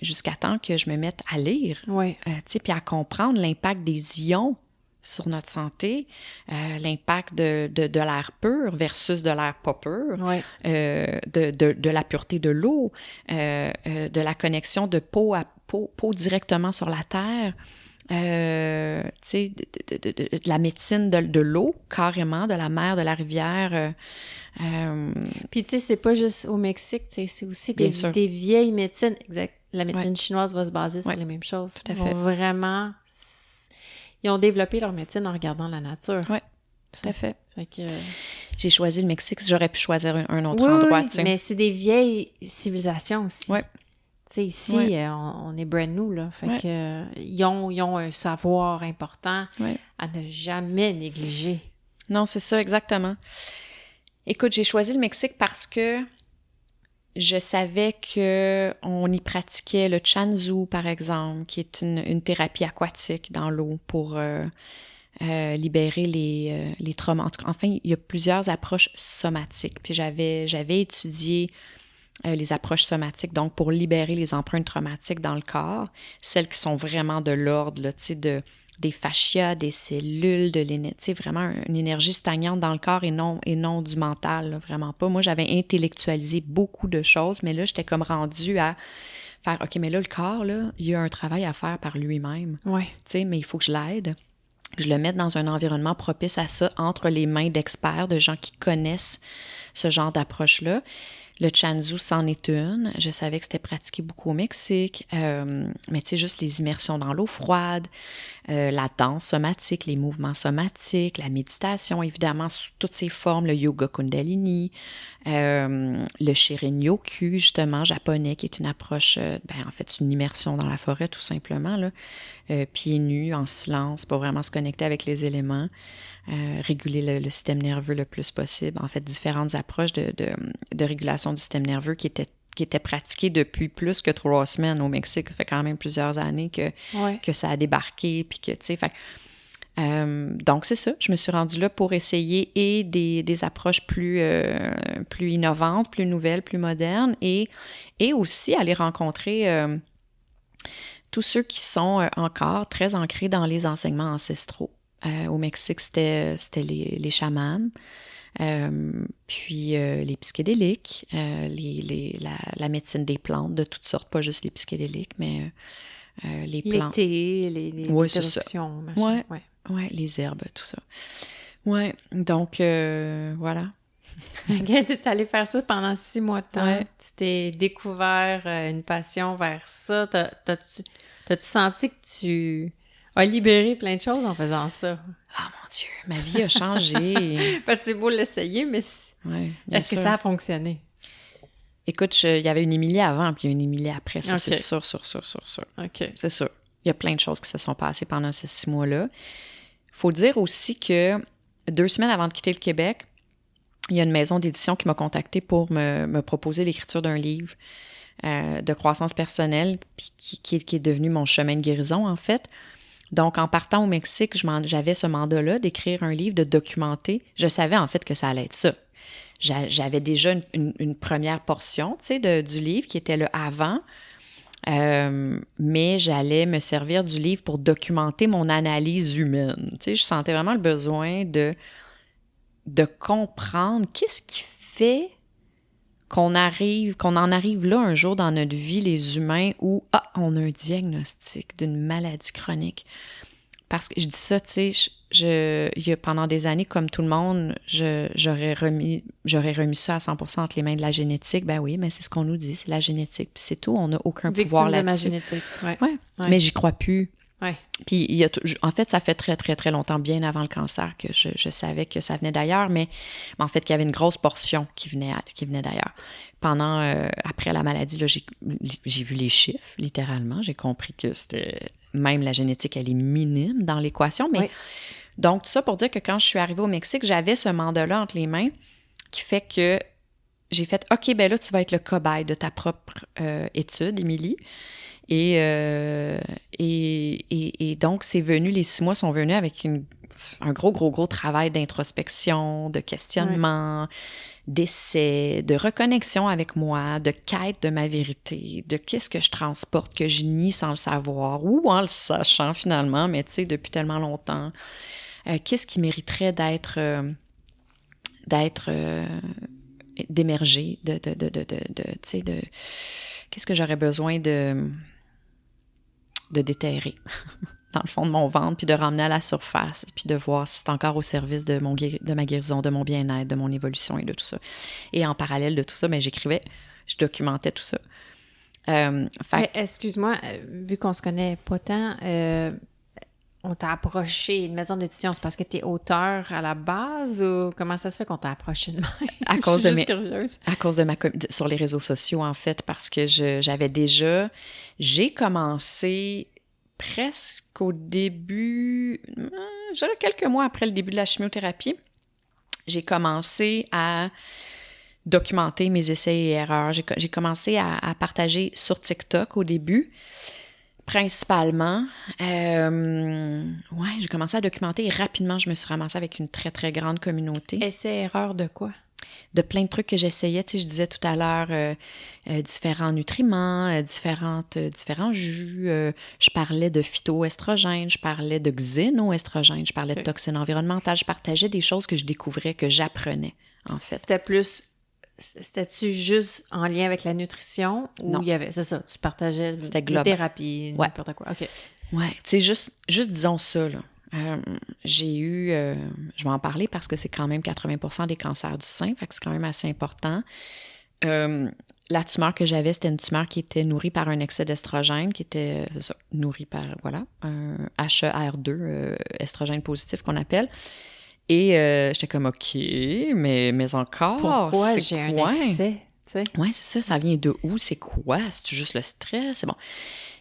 jusqu'à temps que je me mette à lire, tu sais, puis à comprendre l'impact des ions sur notre santé, l'impact de l'air pur versus de l'air pas pur, de la pureté de l'eau, de la connexion de peau à peau directement sur la terre, tu sais, de la médecine de l'eau, carrément, de la mer, de la rivière. Puis, tu sais, c'est pas juste au Mexique, tu sais, c'est aussi des vieilles médecines. Exact. La médecine chinoise va se baser sur les mêmes choses. Tout à fait. Ils ont développé leur médecine en regardant la nature. Oui, tout à fait. Fait que... J'ai choisi le Mexique, j'aurais pu choisir un autre endroit, tu sais. Mais c'est des vieilles civilisations aussi. Oui. Tu sais, ici, on est brand new, là. Fait que ils ont un savoir important à ne jamais négliger. Non, c'est ça, exactement. Écoute, j'ai choisi le Mexique parce que je savais qu'on y pratiquait le Chanzu, par exemple, qui est une thérapie aquatique dans l'eau pour libérer les traumas. Enfin, il y a plusieurs approches somatiques. Puis j'avais étudié les approches somatiques, donc pour libérer les empreintes traumatiques dans le corps, celles qui sont vraiment de l'ordre, là, tu sais, des fascias, des cellules, tu sais, vraiment une énergie stagnante dans le corps et non du mental, là, vraiment pas. Moi, j'avais intellectualisé beaucoup de choses, mais là, j'étais comme rendue à faire, OK, mais là, le corps, là, il y a un travail à faire par lui-même. Tu sais, mais il faut que je l'aide. Je le mette dans un environnement propice à ça, entre les mains d'experts, de gens qui connaissent ce genre d'approche-là. Le Chanzu, c'en est une. Je savais que c'était pratiqué beaucoup au Mexique. Mais tu sais, juste les immersions dans l'eau froide, la danse somatique, les mouvements somatiques, la méditation, évidemment, sous toutes ses formes, le yoga kundalini, le Shirin-yoku, justement, japonais, qui est une approche, en fait, une immersion dans la forêt, tout simplement, là, pieds nus, en silence, pour vraiment se connecter avec les éléments. Réguler le système nerveux le plus possible. En fait, différentes approches de régulation du système nerveux qui étaient pratiquées depuis plus que 3 semaines au Mexique. Ça fait quand même plusieurs années que ça a débarqué. Puis que, tu sais, donc, c'est ça. Je me suis rendue là pour essayer et des approches plus innovantes, plus nouvelles, plus modernes et aussi aller rencontrer tous ceux qui sont encore très ancrés dans les enseignements ancestraux. Au Mexique, c'était les chamans, puis les psychédéliques, la médecine des plantes de toutes sortes, pas juste les psychédéliques, mais les plantes. Les thés, les décoctions, machin. Ouais, les herbes, tout ça. Ouais, donc voilà. Ok, t'es allé faire ça pendant 6 mois de temps. Ouais. Tu t'es découvert une passion vers ça. T'as-tu senti que tu as libéré plein de choses en faisant ça? Ah mon Dieu, ma vie a changé. Parce que c'est beau l'essayer, mais Ouais, est-ce que ça a fonctionné? Écoute, il y avait une Émilie avant, puis il y a une Émilie après. Ça, Ok. c'est sûr. OK. C'est sûr. Il y a plein de choses qui se sont passées pendant ces 6 mois-là. Il faut dire aussi que 2 semaines avant de quitter le Québec, il y a une maison d'édition qui m'a contactée pour me proposer l'écriture d'un livre de croissance personnelle, puis qui est devenu mon chemin de guérison, en fait. Donc, en partant au Mexique, j'avais ce mandat-là d'écrire un livre, de documenter. Je savais, en fait, que ça allait être ça. J'avais déjà une première portion, tu sais, du livre qui était le avant, mais j'allais me servir du livre pour documenter mon analyse humaine. Tu sais, je sentais vraiment le besoin de comprendre qu'est-ce qui fait qu'on en arrive là un jour dans notre vie, les humains, où on a un diagnostic d'une maladie chronique. Parce que je dis ça, tu sais, pendant des années, comme tout le monde, j'aurais remis ça à 100% entre les mains de la génétique. Ben oui, mais c'est ce qu'on nous dit, c'est la génétique, puis c'est tout, on n'a aucun pouvoir là-dessus. Victime de ma génétique, ouais. Mais j'y crois plus. Ouais. Puis, en fait, ça fait très, très, très longtemps, bien avant le cancer, que je savais que ça venait d'ailleurs, mais en fait, qu'il y avait une grosse portion qui venait d'ailleurs. Après la maladie, là, j'ai vu les chiffres, littéralement. J'ai compris que même la génétique, elle est minime dans l'équation. Mais donc, tout ça pour dire que quand je suis arrivée au Mexique, j'avais ce mandat-là entre les mains qui fait que j'ai fait « OK, ben là, tu vas être le cobaye de ta propre étude, Émilie. » Et donc, les 6 mois sont venus avec un gros travail d'introspection, de questionnement, d'essai, de reconnexion avec moi, de quête de ma vérité, de qu'est-ce que je transporte, que je nie sans le savoir ou en le sachant finalement, mais tu sais, depuis tellement longtemps. Qu'est-ce qui mériterait d'émerger, tu sais, qu'est-ce que j'aurais besoin de déterrer dans le fond de mon ventre, puis de ramener à la surface, puis de voir si c'est encore au service de ma guérison, de mon bien-être, de mon évolution et de tout ça. Et en parallèle de tout ça, ben, j'écrivais, je documentais tout ça. Mais excuse-moi, vu qu'on se connaît pas tant, on t'a approché, une maison d'édition, c'est parce que tu es auteur à la base ou comment ça se fait qu'on t'a approché de même? À cause de curieuse. À cause de sur les réseaux sociaux, en fait, parce que j'ai commencé presque au début, quelques mois après le début de la chimiothérapie, j'ai commencé à documenter mes essais et erreurs. J'ai commencé à partager sur TikTok au début. Principalement, j'ai commencé à documenter et rapidement, je me suis ramassée avec une très, très grande communauté. Essai-erreur de quoi? De plein de trucs que j'essayais. Tu sais, je disais tout à l'heure, différents nutriments, différents jus. Je parlais de phytoestrogènes, je parlais de xénoestrogènes, je parlais de toxines environnementales. Je partageais des choses que je découvrais, que j'apprenais, en fait. C'était-tu juste en lien avec la nutrition ou non. Il y avait, c'est ça, tu partageais C'était la thérapie, n'importe quoi. OK. Ouais, tu sais, juste disons ça, là. J'ai eu, je vais en parler parce que c'est quand même 80% des cancers du sein, fait que c'est quand même assez important. La tumeur que j'avais, c'était une tumeur qui était nourrie par un excès d'estrogène, qui était, c'est ça, nourrie par, un HER2, estrogène positif qu'on appelle. Et j'étais comme, OK, mais encore, pourquoi j'ai un excès? Oui, c'est ça vient de où? C'est quoi? C'est juste le stress? C'est bon.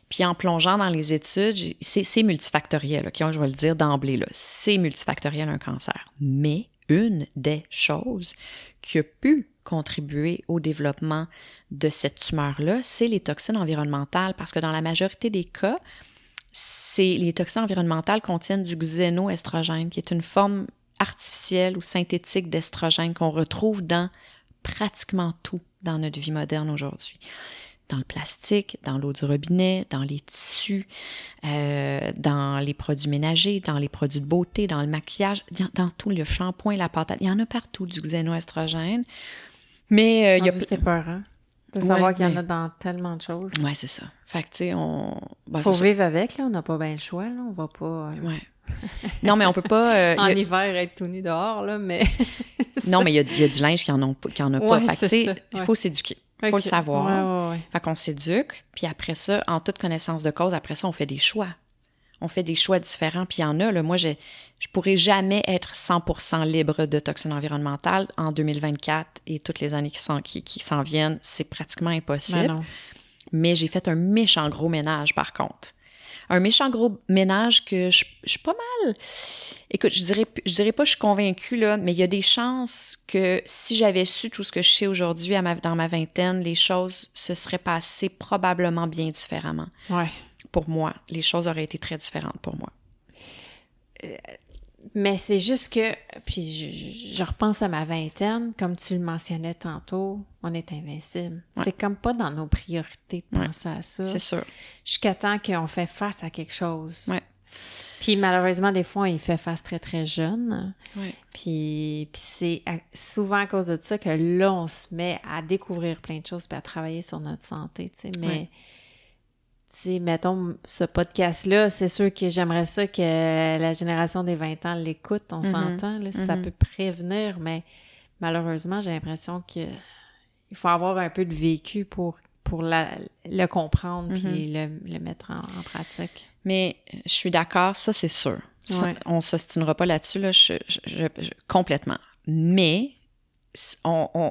Puis en plongeant dans les études, c'est multifactoriel, OK? Je vais le dire d'emblée, là. C'est multifactoriel un cancer. Mais une des choses qui a pu contribuer au développement de cette tumeur-là, c'est les toxines environnementales, parce que dans la majorité des cas, les toxines environnementales contiennent du xénoestrogène, qui est une forme artificielle ou synthétique d'estrogène qu'on retrouve dans pratiquement tout dans notre vie moderne aujourd'hui. dans le plastique, dans l'eau du robinet, dans les tissus, dans les produits ménagers, dans les produits de beauté, dans le maquillage, dans tout le shampoing, la pâte à... Il y en a partout du xénoestrogène. Mais il y a... C'était peur, hein? De savoir qu'il y en a dans tellement de choses. Oui, c'est ça. Fait que, tu sais, faut vivre avec, là. On n'a pas bien le choix, là. On va pas... Ouais. Non, mais on peut pas... en hiver, être tout nu dehors, là, mais... non, mais il y a du linge qui en a pas. Fait que, tu sais, il faut s'éduquer. Il faut le savoir. Ouais. Fait qu'on s'éduque, puis après ça, en toute connaissance de cause, après ça, on fait des choix. On fait des choix différents, puis il y en a, là, moi, je pourrais jamais être 100% libre de toxines environnementales en 2024 et toutes les années qui s'en viennent, c'est pratiquement impossible. Ben non. Mais j'ai fait un méchant gros ménage, par contre. Un méchant gros ménage que je suis pas mal... Écoute, je dirais pas que je suis convaincue, là, mais il y a des chances que si j'avais su tout ce que je sais aujourd'hui dans ma vingtaine, les choses se seraient passées probablement bien différemment. Ouais. Pour moi. Les choses auraient été très différentes pour moi. Mais c'est juste que, puis je repense à ma vingtaine, comme tu le mentionnais tantôt, on est invincible. Ouais. C'est comme pas dans nos priorités de penser à ça. C'est sûr. Jusqu'à temps qu'on fait face à quelque chose. Ouais. Puis malheureusement, des fois, on y fait face très, très jeune. Ouais. Puis c'est souvent à cause de ça que là, on se met à découvrir plein de choses puis à travailler sur notre santé, tu sais. Mais... Tu sais, mettons, ce podcast-là, c'est sûr que j'aimerais ça que la génération des 20 ans l'écoute, on s'entend, là, si ça peut prévenir, mais malheureusement, j'ai l'impression qu'il faut avoir un peu de vécu pour le comprendre puis le mettre en pratique. Mais je suis d'accord, ça, c'est sûr. Ça, on ne s'ostinera pas là-dessus, là, complètement. Mais...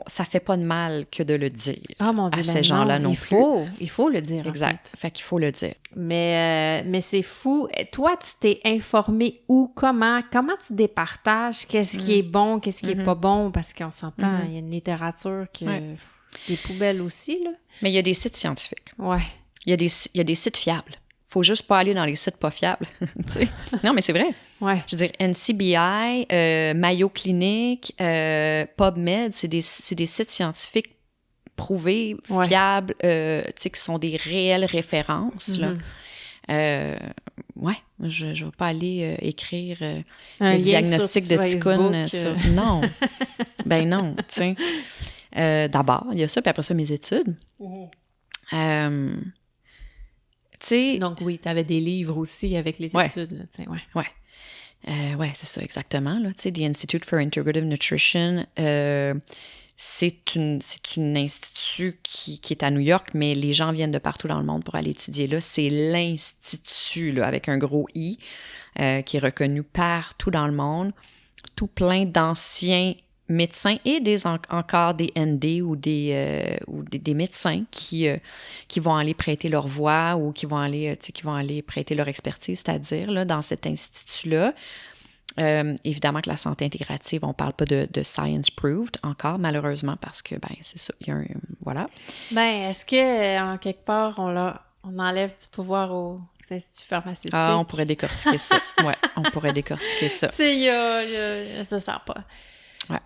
ça fait pas de mal que de le dire mon Dieu, à ces gens-là non plus. Il faut le dire, exact. En fait qu'il faut le dire. Mais c'est fou. Toi, tu t'es informé où, comment tu départages, qu'est-ce qui est bon, qu'est-ce qui est pas bon, parce qu'on s'entend, il y a une littérature qui des poubelles aussi, là. Mais il y a des sites scientifiques. Ouais. Il y a des sites fiables. Faut juste pas aller dans les sites pas fiables. Non, mais c'est vrai. Ouais. Je veux dire, NCBI, Mayo Clinic, PubMed, c'est des sites scientifiques prouvés, fiables, qui sont des réelles références. Là. Je vais pas aller écrire le diagnostic de Tikkun sur... Non. Ben non, tu sais. D'abord, il y a ça, puis après ça, mes études. Donc oui, tu avais des livres aussi avec les études. Là, ouais, c'est ça, exactement. Là, The Institute for Integrative Nutrition, c'est une institut qui est à New York, mais les gens viennent de partout dans le monde pour aller étudier là. C'est l'institut, là, avec un gros I, qui est reconnu partout dans le monde. Tout plein d'anciens médecins et encore des ND ou des médecins qui vont aller prêter leur voix ou qui vont aller prêter leur expertise, c'est-à-dire là, dans cet institut-là. Évidemment que la santé intégrative, on ne parle pas de science proved encore, malheureusement, parce que, c'est ça, il y a voilà. Est-ce que, en quelque part, on enlève du pouvoir aux instituts pharmaceutiques? Ah, on pourrait décortiquer ça. Ouais, on pourrait décortiquer ça. Tu sais, ça ne sert pas. Ouais.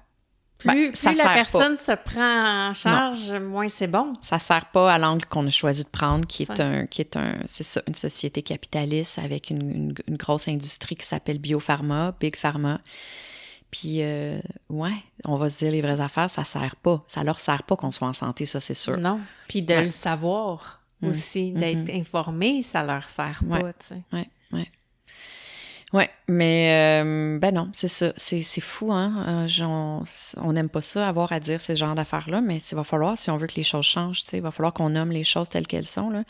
Plus la personne se prend en charge, moins c'est bon. Ça ne sert pas à l'angle qu'on a choisi de prendre, qui est c'est ça, une société capitaliste avec une grosse industrie qui s'appelle Biopharma, Big Pharma. Puis, on va se dire les vraies affaires, ça sert pas. Ça leur sert pas qu'on soit en santé, ça, c'est sûr. Non. Puis de le savoir aussi, d'être informé, ça leur sert pas, tu sais. Oui, mais non, c'est ça. C'est fou, hein? On n'aime pas ça, avoir à dire ce genre d'affaires-là, mais il va falloir, si on veut que les choses changent, il va falloir qu'on nomme les choses telles qu'elles sont, là.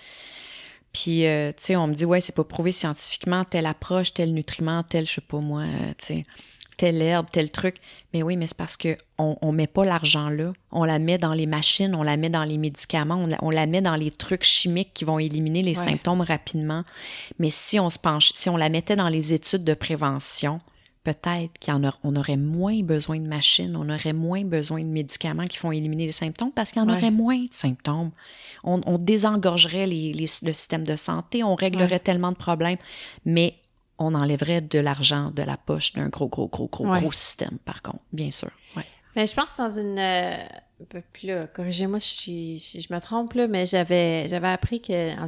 Puis, tu sais, on me dit, c'est pas prouvé scientifiquement, telle approche, tel nutriment, tel, je sais pas moi, tu sais, telle herbe, tel truc. Mais oui, mais c'est parce qu'on met pas l'argent là. On la met dans les machines, on la met dans les médicaments, on la met dans les trucs chimiques qui vont éliminer les symptômes rapidement. Mais si on la mettait dans les études de prévention, peut-être qu'on aurait moins besoin de machines, on aurait moins besoin de médicaments qui font éliminer les symptômes parce qu'il y en aurait moins de symptômes. On désengorgerait le système de santé, on réglerait tellement de problèmes, mais on enlèverait de l'argent de la poche d'un gros système, par contre, bien sûr. Ouais. Mais je pense dans une... Puis là, corrigez-moi si je me trompe, là, mais j'avais appris que dans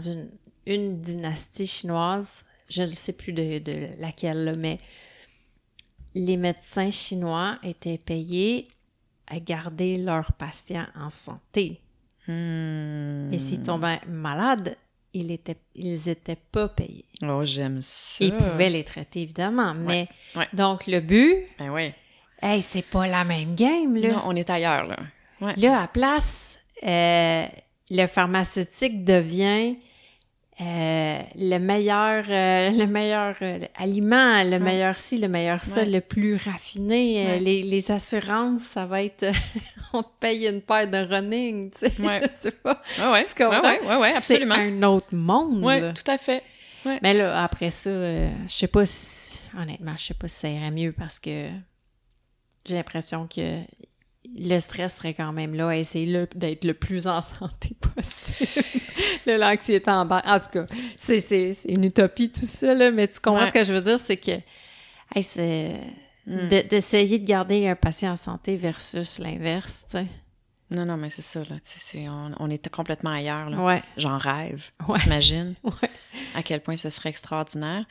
une dynastie chinoise, je ne sais plus de laquelle, là, mais les médecins chinois étaient payés à garder leurs patients en santé. Et s'ils tombaient malades, ils étaient pas payés. Oh, j'aime ça. Ils pouvaient les traiter, évidemment, mais Ouais. donc le but, Ben oui. hey, c'est pas la même game, là. Non, on est ailleurs, là. Ouais. Là, à place, le pharmaceutique devient le meilleur aliment, le meilleur ci, le meilleur ça, le plus raffiné. Ouais. Les assurances, ça va être on te paye une paire de running, tu sais. Ouais. Je sais pas. Ouais, Tu comprends? ouais, absolument. C'est un autre monde. Oui, là. tout à fait. Ouais. Mais là, après ça, je sais pas si, honnêtement, je sais pas si ça irait mieux parce que j'ai l'impression que le stress serait quand même là à essayer d'être le plus en santé possible. L'anxiété en bas. En tout cas, c'est une utopie tout ça, là, mais tu comprends ce que je veux dire, c'est que hey, c'est d'essayer de garder un patient en santé versus l'inverse, tu sais. Non, mais c'est ça, là. On était complètement ailleurs, là. Ouais. J'en rêve. Ouais. T'imagines? Ouais. À quel point ce serait extraordinaire.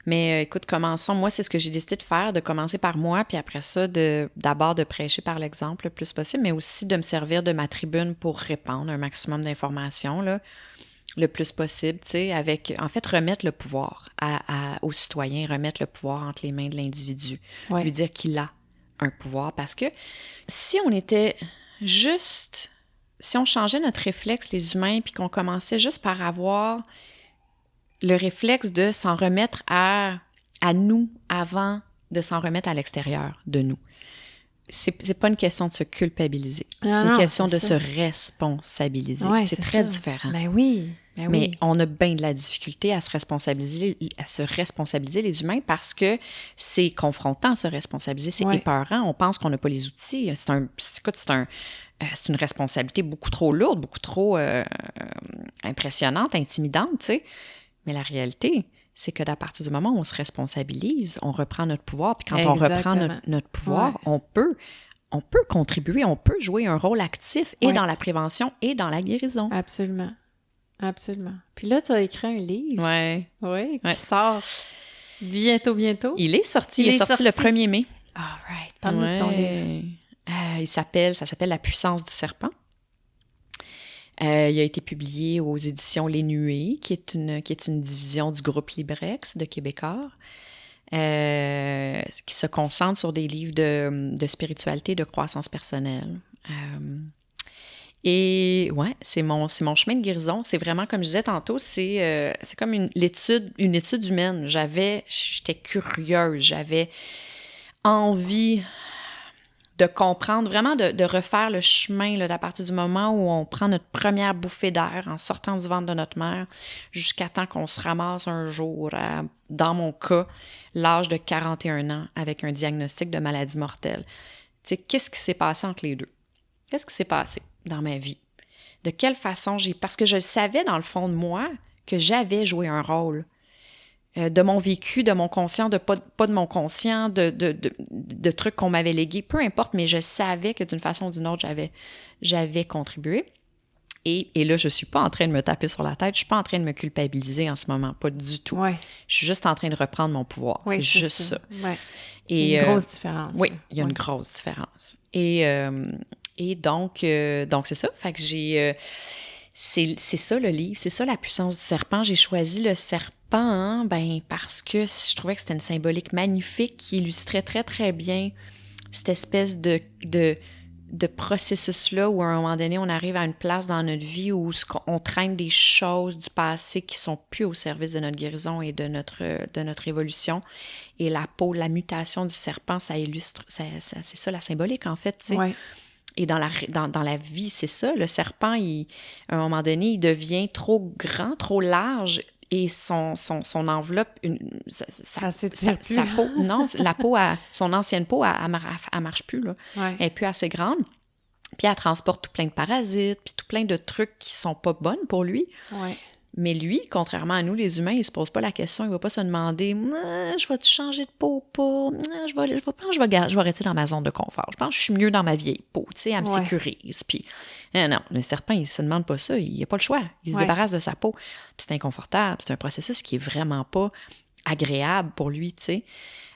Mais écoute, commençons. Moi, c'est ce que j'ai décidé de faire, de commencer par moi, puis après ça, d'abord de prêcher par l'exemple le plus possible, mais aussi de me servir de ma tribune pour répandre un maximum d'informations, là, le plus possible, tu sais, avec, en fait, remettre le pouvoir aux citoyens, remettre le pouvoir entre les mains de l'individu, lui dire qu'il a un pouvoir, parce que si on était juste, si on changeait notre réflexe, les humains, puis qu'on commençait juste par avoir le réflexe de s'en remettre à nous avant de s'en remettre à l'extérieur de nous. C'est pas une question de se culpabiliser. C'est une question de se responsabiliser. Ouais, c'est très différent. Ben oui. Mais on a bien de la difficulté à se responsabiliser les humains parce que c'est confrontant, se responsabiliser, c'est épeurant. On pense qu'on n'a pas les outils. C'est une responsabilité beaucoup trop lourde, beaucoup trop impressionnante, intimidante, tu sais. Mais la réalité, c'est que à partir du moment où on se responsabilise, on reprend notre pouvoir. Puis quand on reprend notre pouvoir, on peut contribuer, on peut jouer un rôle actif et dans la prévention et dans la guérison. Absolument. Absolument. Puis là, tu as écrit un livre. Oui, qui sort bientôt. Il est sorti. Il est sorti le 1er mai. All right. Parle-nous de ton livre. Ça s'appelle La puissance du serpent. Il a été publié aux éditions Les Nuées, qui est une division du groupe Librex de Québécois, qui se concentre sur des livres de spiritualité, de croissance personnelle. Et ouais, c'est mon chemin de guérison. C'est vraiment, comme je disais tantôt, c'est comme une étude humaine. J'étais curieuse, j'avais envie de comprendre, vraiment de refaire le chemin là, à partir du moment où on prend notre première bouffée d'air en sortant du ventre de notre mère jusqu'à temps qu'on se ramasse un jour, dans mon cas, l'âge de 41 ans avec un diagnostic de maladie mortelle. Tu sais, qu'est-ce qui s'est passé entre les deux? Qu'est-ce qui s'est passé dans ma vie? De quelle façon parce que je savais dans le fond de moi que j'avais joué un rôle de mon vécu, de mon conscient, pas de mon conscient, de trucs qu'on m'avait légués, peu importe, mais je savais que d'une façon ou d'une autre, j'avais contribué. Et là, je suis pas en train de me taper sur la tête, je suis pas en train de me culpabiliser en ce moment, pas du tout. Ouais. Je suis juste en train de reprendre mon pouvoir, c'est juste ça. Ouais. C'est une grosse différence. Oui, il y a une grosse différence. Et donc c'est ça, fait que c'est ça le livre, c'est ça la puissance du serpent. J'ai choisi le serpent parce que je trouvais que c'était une symbolique magnifique qui illustrait très, très bien cette espèce de processus-là où à un moment donné, on arrive à une place dans notre vie où on traîne des choses du passé qui sont plus au service de notre guérison et de notre évolution. Et la mutation du serpent, ça illustre, c'est ça la symbolique en fait, tu sais. Ouais. Et dans la vie, c'est ça. Le serpent, à un moment donné, il devient trop grand, trop large et son enveloppe, sa peau, non, la peau, son ancienne peau, elle marche plus, là. Ouais. Elle est plus assez grande. Puis elle transporte tout plein de parasites, puis tout plein de trucs qui sont pas bonnes pour lui. Ouais. Mais lui, contrairement à nous, les humains, il ne se pose pas la question, il ne va pas se demander « Je vais-tu changer de peau ou pas? Je vais rester dans ma zone de confort. Je pense que je suis mieux dans ma vieille peau, tu sais, elle me sécurise. » Puis, non, le serpent, il ne se demande pas ça, il n'a pas le choix. Il se débarrasse de sa peau. Puis c'est inconfortable, c'est un processus qui est vraiment pas agréable pour lui, tu sais.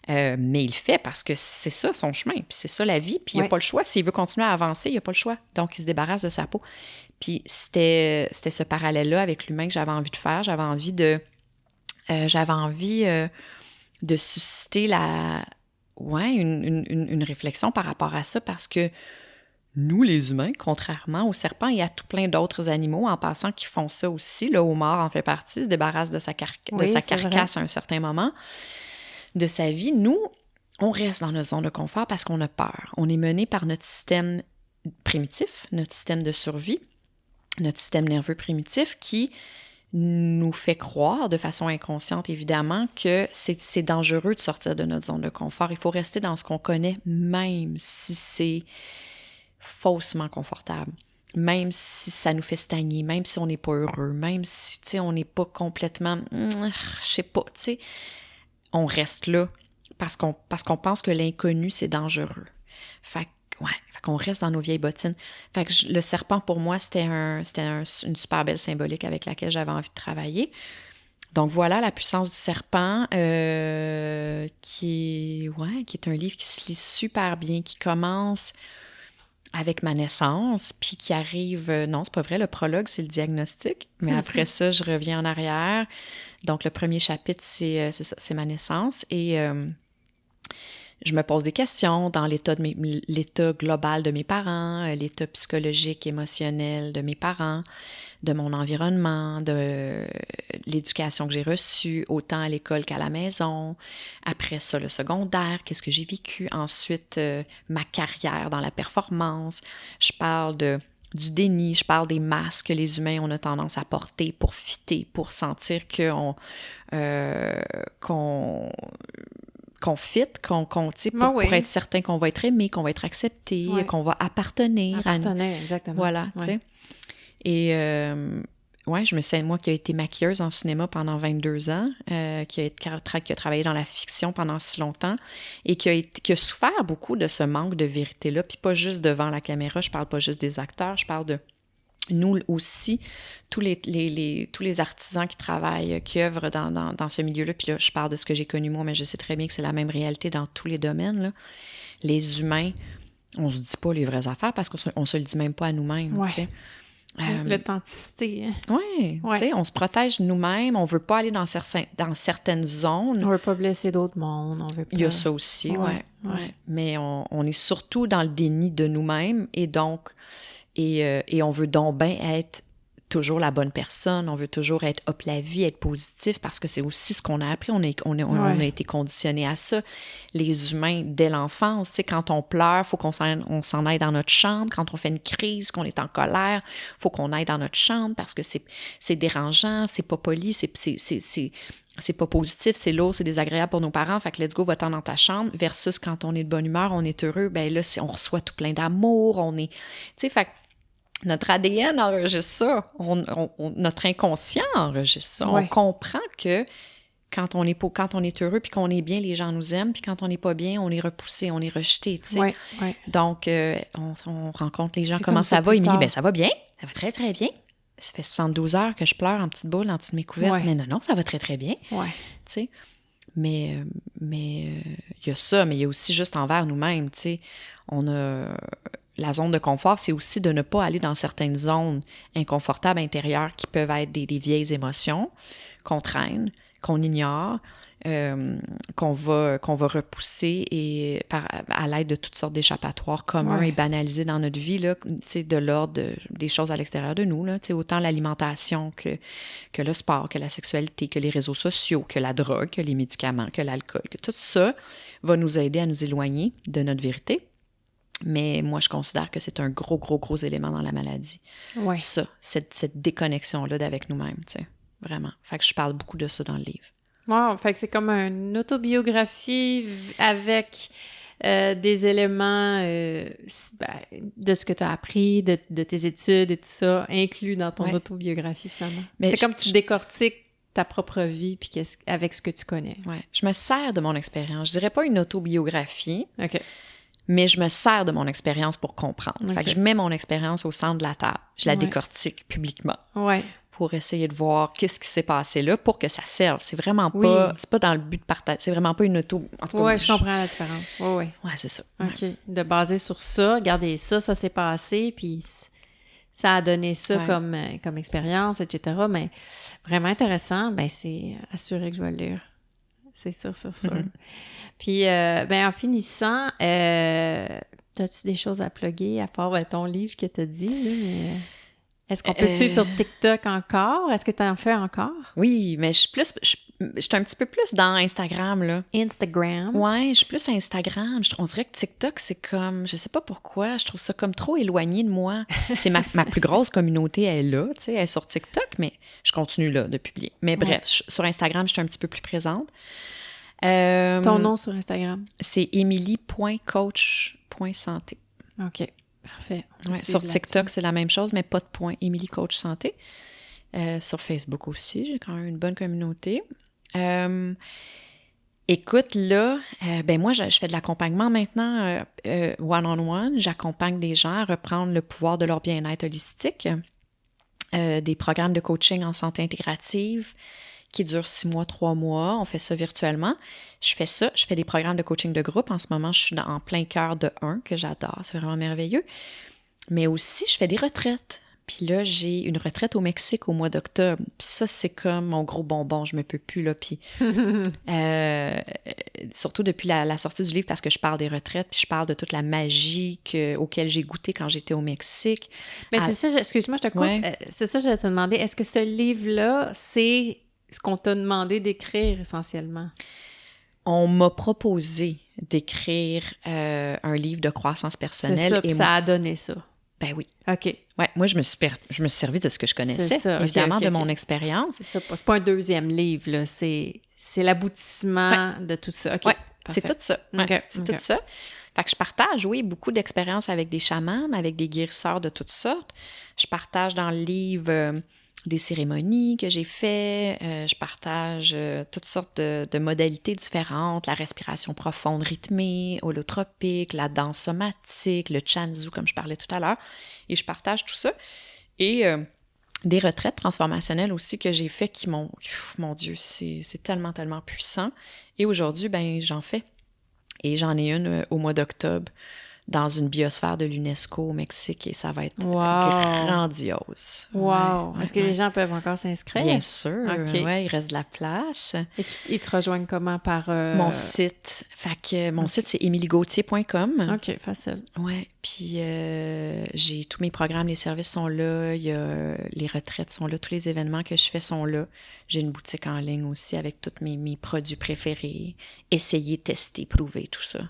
Mais il le fait parce que c'est ça son chemin, puis c'est ça la vie, puis il n'a pas le choix. S'il veut continuer à avancer, il n'a pas le choix. Donc, il se débarrasse de sa peau. Puis c'était ce parallèle-là avec l'humain que j'avais envie de faire. J'avais envie de susciter une réflexion par rapport à ça, parce que nous, les humains, contrairement aux serpents et à tout plein d'autres animaux, en passant, qui font ça aussi, le homard en fait partie, se débarrasse de sa carcasse à un certain moment de sa vie, nous, on reste dans notre zone de confort parce qu'on a peur. On est mené par notre système primitif, notre système de survie, notre système nerveux primitif qui nous fait croire, de façon inconsciente évidemment, que c'est dangereux de sortir de notre zone de confort. Il faut rester dans ce qu'on connaît, même si c'est faussement confortable, même si ça nous fait stagner, même si on n'est pas heureux, même si, tu sais, on n'est pas complètement, je sais pas, tu sais, on reste là parce qu'on pense que l'inconnu, c'est dangereux. Fait qu'on reste dans nos vieilles bottines. Fait que le serpent, pour moi, c'était une super belle symbolique avec laquelle j'avais envie de travailler. Donc voilà, La puissance du serpent, qui est un livre qui se lit super bien, qui commence avec ma naissance, puis qui arrive... non, c'est pas vrai, le prologue, c'est le diagnostic, mais après ça, je reviens en arrière. Donc, le premier chapitre, c'est ça, c'est ma naissance, et je me pose des questions dans l'état global de mes parents, l'état psychologique, émotionnel de mes parents, de mon environnement, de l'éducation que j'ai reçue, autant à l'école qu'à la maison. Après ça, le secondaire, qu'est-ce que j'ai vécu. Ensuite, ma carrière dans la performance. Je parle du déni, je parle des masques que les humains ont tendance à porter pour fitter, pour sentir qu'on fit, pour être certain qu'on va être aimé, qu'on va être accepté, qu'on va appartenir. Exactement. Voilà, tu sais. Et je me souviens, moi, qui a été maquilleuse en cinéma pendant 22 ans, qui a travaillé dans la fiction pendant si longtemps et qui a souffert beaucoup de ce manque de vérité-là, puis pas juste devant la caméra, je parle pas juste des acteurs, je parle de nous aussi, tous les artisans qui travaillent, qui œuvrent dans ce milieu-là, puis là, je parle de ce que j'ai connu moi, mais je sais très bien que c'est la même réalité dans tous les domaines, là. Les humains, on se dit pas les vraies affaires parce qu'on se le dit même pas à nous-mêmes, tu sais. L'authenticité. Hein? Oui, tu sais, on se protège nous-mêmes, on veut pas aller dans certaines zones. On veut pas blesser d'autres mondes, on veut pas... Il y a ça aussi, ouais. Mais on est surtout dans le déni de nous-mêmes, et donc... Et on veut donc bien être toujours la bonne personne, on veut toujours être up la vie, être positif, parce que c'est aussi ce qu'on a appris, on a été conditionné à ça. Les humains, dès l'enfance, tu sais, quand on pleure, il faut qu'on s'en aille dans notre chambre. Quand on fait une crise, qu'on est en colère, il faut qu'on aille dans notre chambre parce que c'est dérangeant, c'est pas poli, c'est pas positif, c'est lourd, c'est désagréable pour nos parents. Fait que let's go, va-t'en dans ta chambre. Versus quand on est de bonne humeur, on est heureux, ben là, on reçoit tout plein d'amour, on est... Tu sais, fait que notre ADN enregistre ça, notre inconscient enregistre ça. On comprend que quand on est heureux puis qu'on est bien, les gens nous aiment, puis quand on n'est pas bien, on est repoussé, on est rejeté, tu sais. Donc, on rencontre les gens, comment ça va? Ils me disent, ben ça va bien, ça va très, très bien. Ça fait 72 heures que je pleure en petite boule en dessous de mes couvertes, mais non, ça va très, très bien, tu sais. Mais il y a ça, mais il y a aussi juste envers nous-mêmes, tu sais. On a... La zone de confort, c'est aussi de ne pas aller dans certaines zones inconfortables intérieures qui peuvent être des vieilles émotions qu'on traîne, qu'on ignore, qu'on va repousser et à l'aide de toutes sortes d'échappatoires communs et banalisés dans notre vie, là, de l'ordre des choses à l'extérieur de nous, là, autant l'alimentation que le sport, que la sexualité, que les réseaux sociaux, que la drogue, que les médicaments, que l'alcool, que tout ça va nous aider à nous éloigner de notre vérité. Mais moi, je considère que c'est un gros, gros, gros élément dans la maladie. Ça, cette déconnexion-là d'avec nous-mêmes, tu sais, vraiment. Fait que je parle beaucoup de ça dans le livre. Wow, fait que c'est comme une autobiographie avec des éléments de ce que tu as appris, de tes études et tout ça, inclus dans ton autobiographie, finalement. Mais c'est comme tu décortiques ta propre vie puis avec ce que tu connais. Ouais. Je me sers de mon expérience. Je dirais pas une autobiographie, OK. mais je me sers de mon expérience pour comprendre. Okay. Fait que je mets mon expérience au centre de la table. Je la décortique publiquement. Ouais. Pour essayer de voir qu'est-ce qui s'est passé là pour que ça serve. C'est vraiment pas... C'est pas dans le but de partager. C'est vraiment pas une auto... En tout cas, ouais, je comprends la différence. Ouais. Ouais, c'est ça. OK. Ouais. De baser sur ça, regardez ça s'est passé, puis ça a donné ça comme expérience, etc. Mais vraiment intéressant, ben c'est assuré que je vais le lire. C'est sûr. Puis, en finissant, as-tu des choses à plugger à part ton livre que tu as dit, là, mais... Est-ce qu'on peut te suivre sur TikTok encore? Est-ce que tu en fais encore? Oui, mais je suis un petit peu plus dans Instagram, là. Instagram? Ouais, je suis plus Instagram. On dirait que TikTok, c'est comme... Je sais pas pourquoi, je trouve ça comme trop éloigné de moi. C'est ma plus grosse communauté, elle est là, tu sais, elle est sur TikTok, mais je continue là de publier. Mais bref, sur Instagram, je suis un petit peu plus présente. Ton nom sur Instagram? C'est emily.coach.santé. OK. Parfait. Ouais, sur TikTok, c'est la même chose, mais pas de point. Emily Coach Santé. Sur Facebook aussi, j'ai quand même une bonne communauté. Écoute, là, moi, je fais de l'accompagnement maintenant one-on-one. J'accompagne des gens à reprendre le pouvoir de leur bien-être holistique. Des programmes de coaching en santé intégrative qui durent 6 mois, 3 mois. On fait ça virtuellement. Je fais des programmes de coaching de groupe. En ce moment, je suis en plein cœur de 1, que j'adore. C'est vraiment merveilleux. Mais aussi, je fais des retraites. Puis là, j'ai une retraite au Mexique au mois d'octobre. Puis ça, c'est comme mon gros bonbon. Je me peux plus, là. Puis surtout depuis la sortie du livre, parce que je parle des retraites, puis je parle de toute la magie auquel j'ai goûté quand j'étais au Mexique. Mais c'est ça, excuse-moi, je te coupe. Ouais. C'est ça, je vais te demander. Est-ce que ce livre-là, c'est ce qu'on t'a demandé d'écrire essentiellement? On m'a proposé d'écrire un livre de croissance personnelle. C'est ça, puis ça a donné ça. Ben oui. OK. Ouais, moi, je me suis servi de ce que je connaissais, c'est ça, évidemment, de mon expérience. C'est ça, c'est pas un deuxième livre, là. C'est l'aboutissement de tout ça. OK. Ouais, c'est tout ça. Ouais, c'est tout ça. Fait que je partage, oui, beaucoup d'expériences avec des chamans, avec des guérisseurs de toutes sortes. Je partage dans le livre... des cérémonies que j'ai fait, je partage toutes sortes de modalités différentes, la respiration profonde rythmée, holotropique, la danse somatique, le chanzu, comme je parlais tout à l'heure, et je partage tout ça. Et des retraites transformationnelles aussi que j'ai fait qui m'ont... mon Dieu, c'est tellement, tellement puissant. Et aujourd'hui, j'en fais. Et j'en ai une au mois d'octobre, dans une biosphère de l'UNESCO au Mexique, et ça va être grandiose. Wow! Est-ce que les gens peuvent encore s'inscrire? Bien sûr, ouais, il reste de la place. Et ils te rejoignent comment? Par... Mon site. Fait que mon site, c'est emilygauthier.com. OK, facile. Ouais, puis j'ai tous mes programmes, les services sont là, les retraites sont là, tous les événements que je fais sont là. J'ai une boutique en ligne aussi avec tous mes produits préférés. Essayer, tester, prouver, tout ça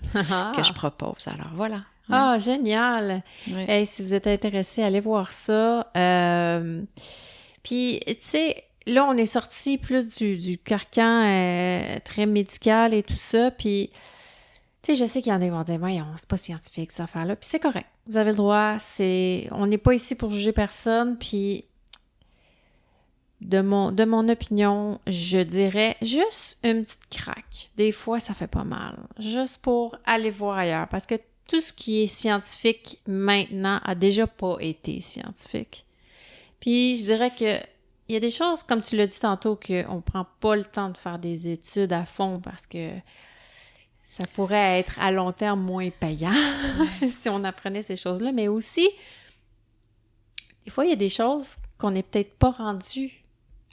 que je propose. Alors voilà. Ah, génial! Ouais. Hey, si vous êtes intéressé, allez voir ça. Puis, tu sais, là, on est sorti plus du carcan très médical et tout ça. Puis, tu sais, je sais qu'il y en a qui vont dire, voyons, c'est pas scientifique, cette affaire-là. Puis c'est correct. Vous avez le droit. On n'est pas ici pour juger personne. Puis, de mon opinion, je dirais juste une petite craque. Des fois, ça fait pas mal. Juste pour aller voir ailleurs. Parce que tout ce qui est scientifique maintenant a déjà pas été scientifique. Puis, je dirais que il y a des choses, comme tu l'as dit tantôt, qu'on prend pas le temps de faire des études à fond parce que ça pourrait être à long terme moins payant si on apprenait ces choses-là. Mais aussi, des fois, il y a des choses qu'on n'est peut-être pas rendu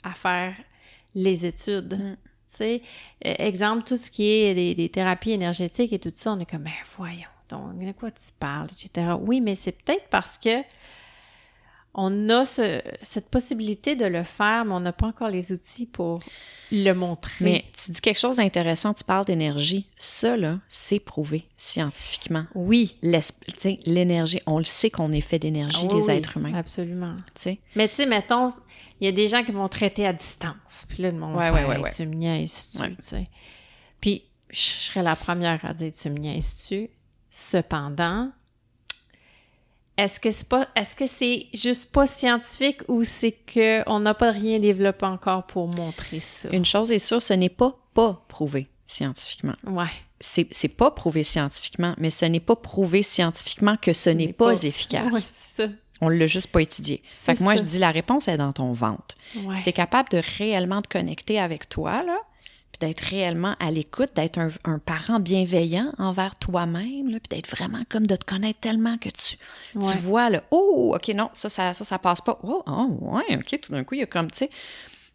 à faire les études. Tu sais, exemple, tout ce qui est des thérapies énergétiques et tout ça, on est comme, voyons, donc, de quoi tu parles, etc. Oui, mais c'est peut-être parce que on a cette possibilité de le faire, mais on n'a pas encore les outils pour le montrer. Mais tu dis quelque chose d'intéressant, tu parles d'énergie. Ça, là, c'est prouvé scientifiquement. Oui. L'énergie, on le sait qu'on est fait d'énergie, les êtres humains. Absolument. T'sais? Mais tu sais, mettons, il y a des gens qui vont traiter à distance. Puis là, le monde tu me niaises, tu sais. Puis, je serais la première à dire, tu me niaises-tu? Cependant, est-ce que c'est juste pas scientifique ou c'est qu'on n'a pas rien développé encore pour montrer ça? Une chose est sûre, ce n'est pas prouvé scientifiquement. Ouais. C'est pas prouvé scientifiquement, mais ce n'est pas prouvé scientifiquement que ce n'est pas efficace. Ouais, c'est ça. On l'a juste pas étudié. Fait que moi, je dis la réponse est dans ton ventre. Ouais. Si tu es capable de réellement te connecter avec toi, là, puis d'être réellement à l'écoute, d'être un parent bienveillant envers toi-même, là, puis d'être vraiment comme de te connaître tellement que tu vois, là, oh, OK, non, ça passe pas. Oh, ouais, OK, tout d'un coup, il y a comme, tu sais,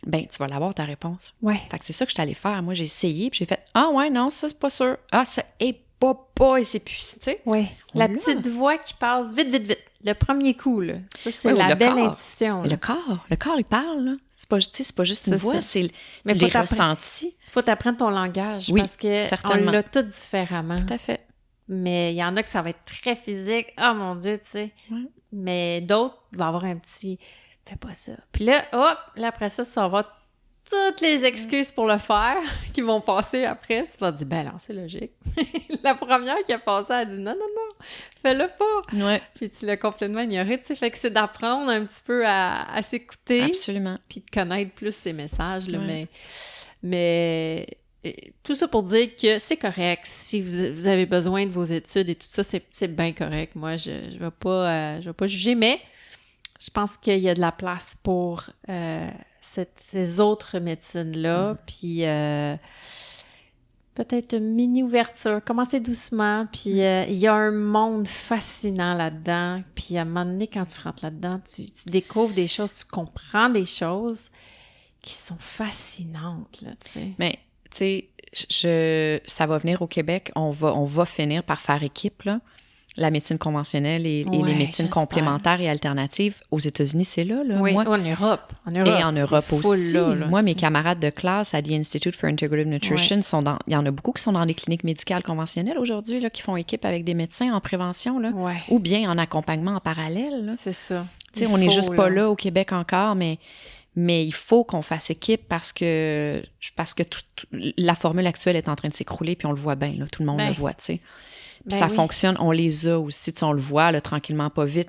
ben, tu vas l'avoir ta réponse. Ouais. Fait que c'est ça que je suis allée faire. Moi, j'ai essayé, puis j'ai fait, ah ouais, non, ça, c'est pas sûr. Ah, ça est pas, et c'est plus, tu sais. Oui, la petite voix qui passe vite. Le premier coup, là. Ça, c'est la belle intuition. Le corps, il parle, là. C'est pas juste une voix, c'est les ressentis. Il faut t'apprendre ton langage parce qu'on l'a tout différemment. Tout à fait. Mais il y en a que ça va être très physique. Oh mon Dieu, tu sais. Ouais. Mais d'autres vont avoir un petit « fais pas ça ». Puis là, hop, là après ça va avoir toutes les excuses pour le faire qui vont passer après. Tu vas dire « ben non, c'est logique ». La première qui a passé, elle a dit « non, fais-le pas ». Ouais. Puis tu l'as complètement ignoré, tu sais. Fait que c'est d'apprendre un petit peu à s'écouter. Absolument. Puis de connaître plus ces messages, là, mais tout ça pour dire que c'est correct. Si vous avez besoin de vos études et tout ça, c'est bien correct. Moi, je vais pas juger, mais je pense qu'il y a de la place pour ces autres médecines-là. Puis peut-être une mini-ouverture. Commencez doucement. Puis il y a un monde fascinant là-dedans. Puis à un moment donné, quand tu rentres là-dedans, tu découvres des choses, tu comprends des choses qui sont fascinantes, là, tu sais. Mais, tu sais, ça va venir au Québec, on va finir par faire équipe, là. La médecine conventionnelle et les médecines complémentaires et alternatives. Aux États-Unis, c'est là. Oui, moi, en Europe. Et en Europe aussi. Là, moi, mes camarades de classe à The Institute for Integrative Nutrition, il y en a beaucoup qui sont dans des cliniques médicales conventionnelles aujourd'hui, là, qui font équipe avec des médecins en prévention, là, ou bien en accompagnement en parallèle. Là. C'est ça. Tu sais, on n'est juste pas là au Québec encore, mais il faut qu'on fasse équipe parce que la formule actuelle est en train de s'écrouler, puis on le voit bien, là, tout le monde le voit, tu sais. Ça fonctionne, on les a aussi, on le voit, là, tranquillement, pas vite,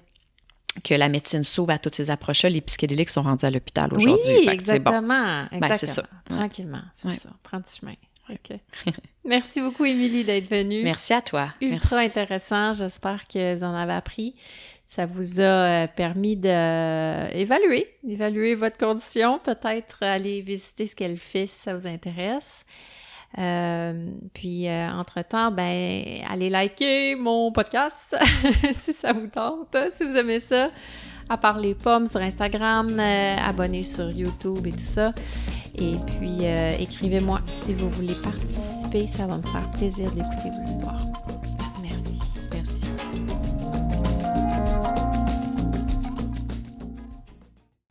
que la médecine s'ouvre à toutes ces approches-là. Les psychédéliques sont rendus à l'hôpital aujourd'hui. Oui, exactement. C'est bon. Ben, c'est ça. Tranquillement, c'est ça. Prends du chemin. OK. Merci beaucoup, Émilie, d'être venue. Merci à toi. Ultra intéressant. J'espère que vous en avez appris. Ça vous a permis d'évaluer votre condition, peut-être aller visiter ce qu'elle fait si ça vous intéresse. Puis, entre-temps, allez liker mon podcast si ça vous tente, si vous aimez ça. À part les pommes sur Instagram, abonnez sur YouTube et tout ça. Et puis, écrivez-moi si vous voulez participer. Ça va me faire plaisir d'écouter vos histoires.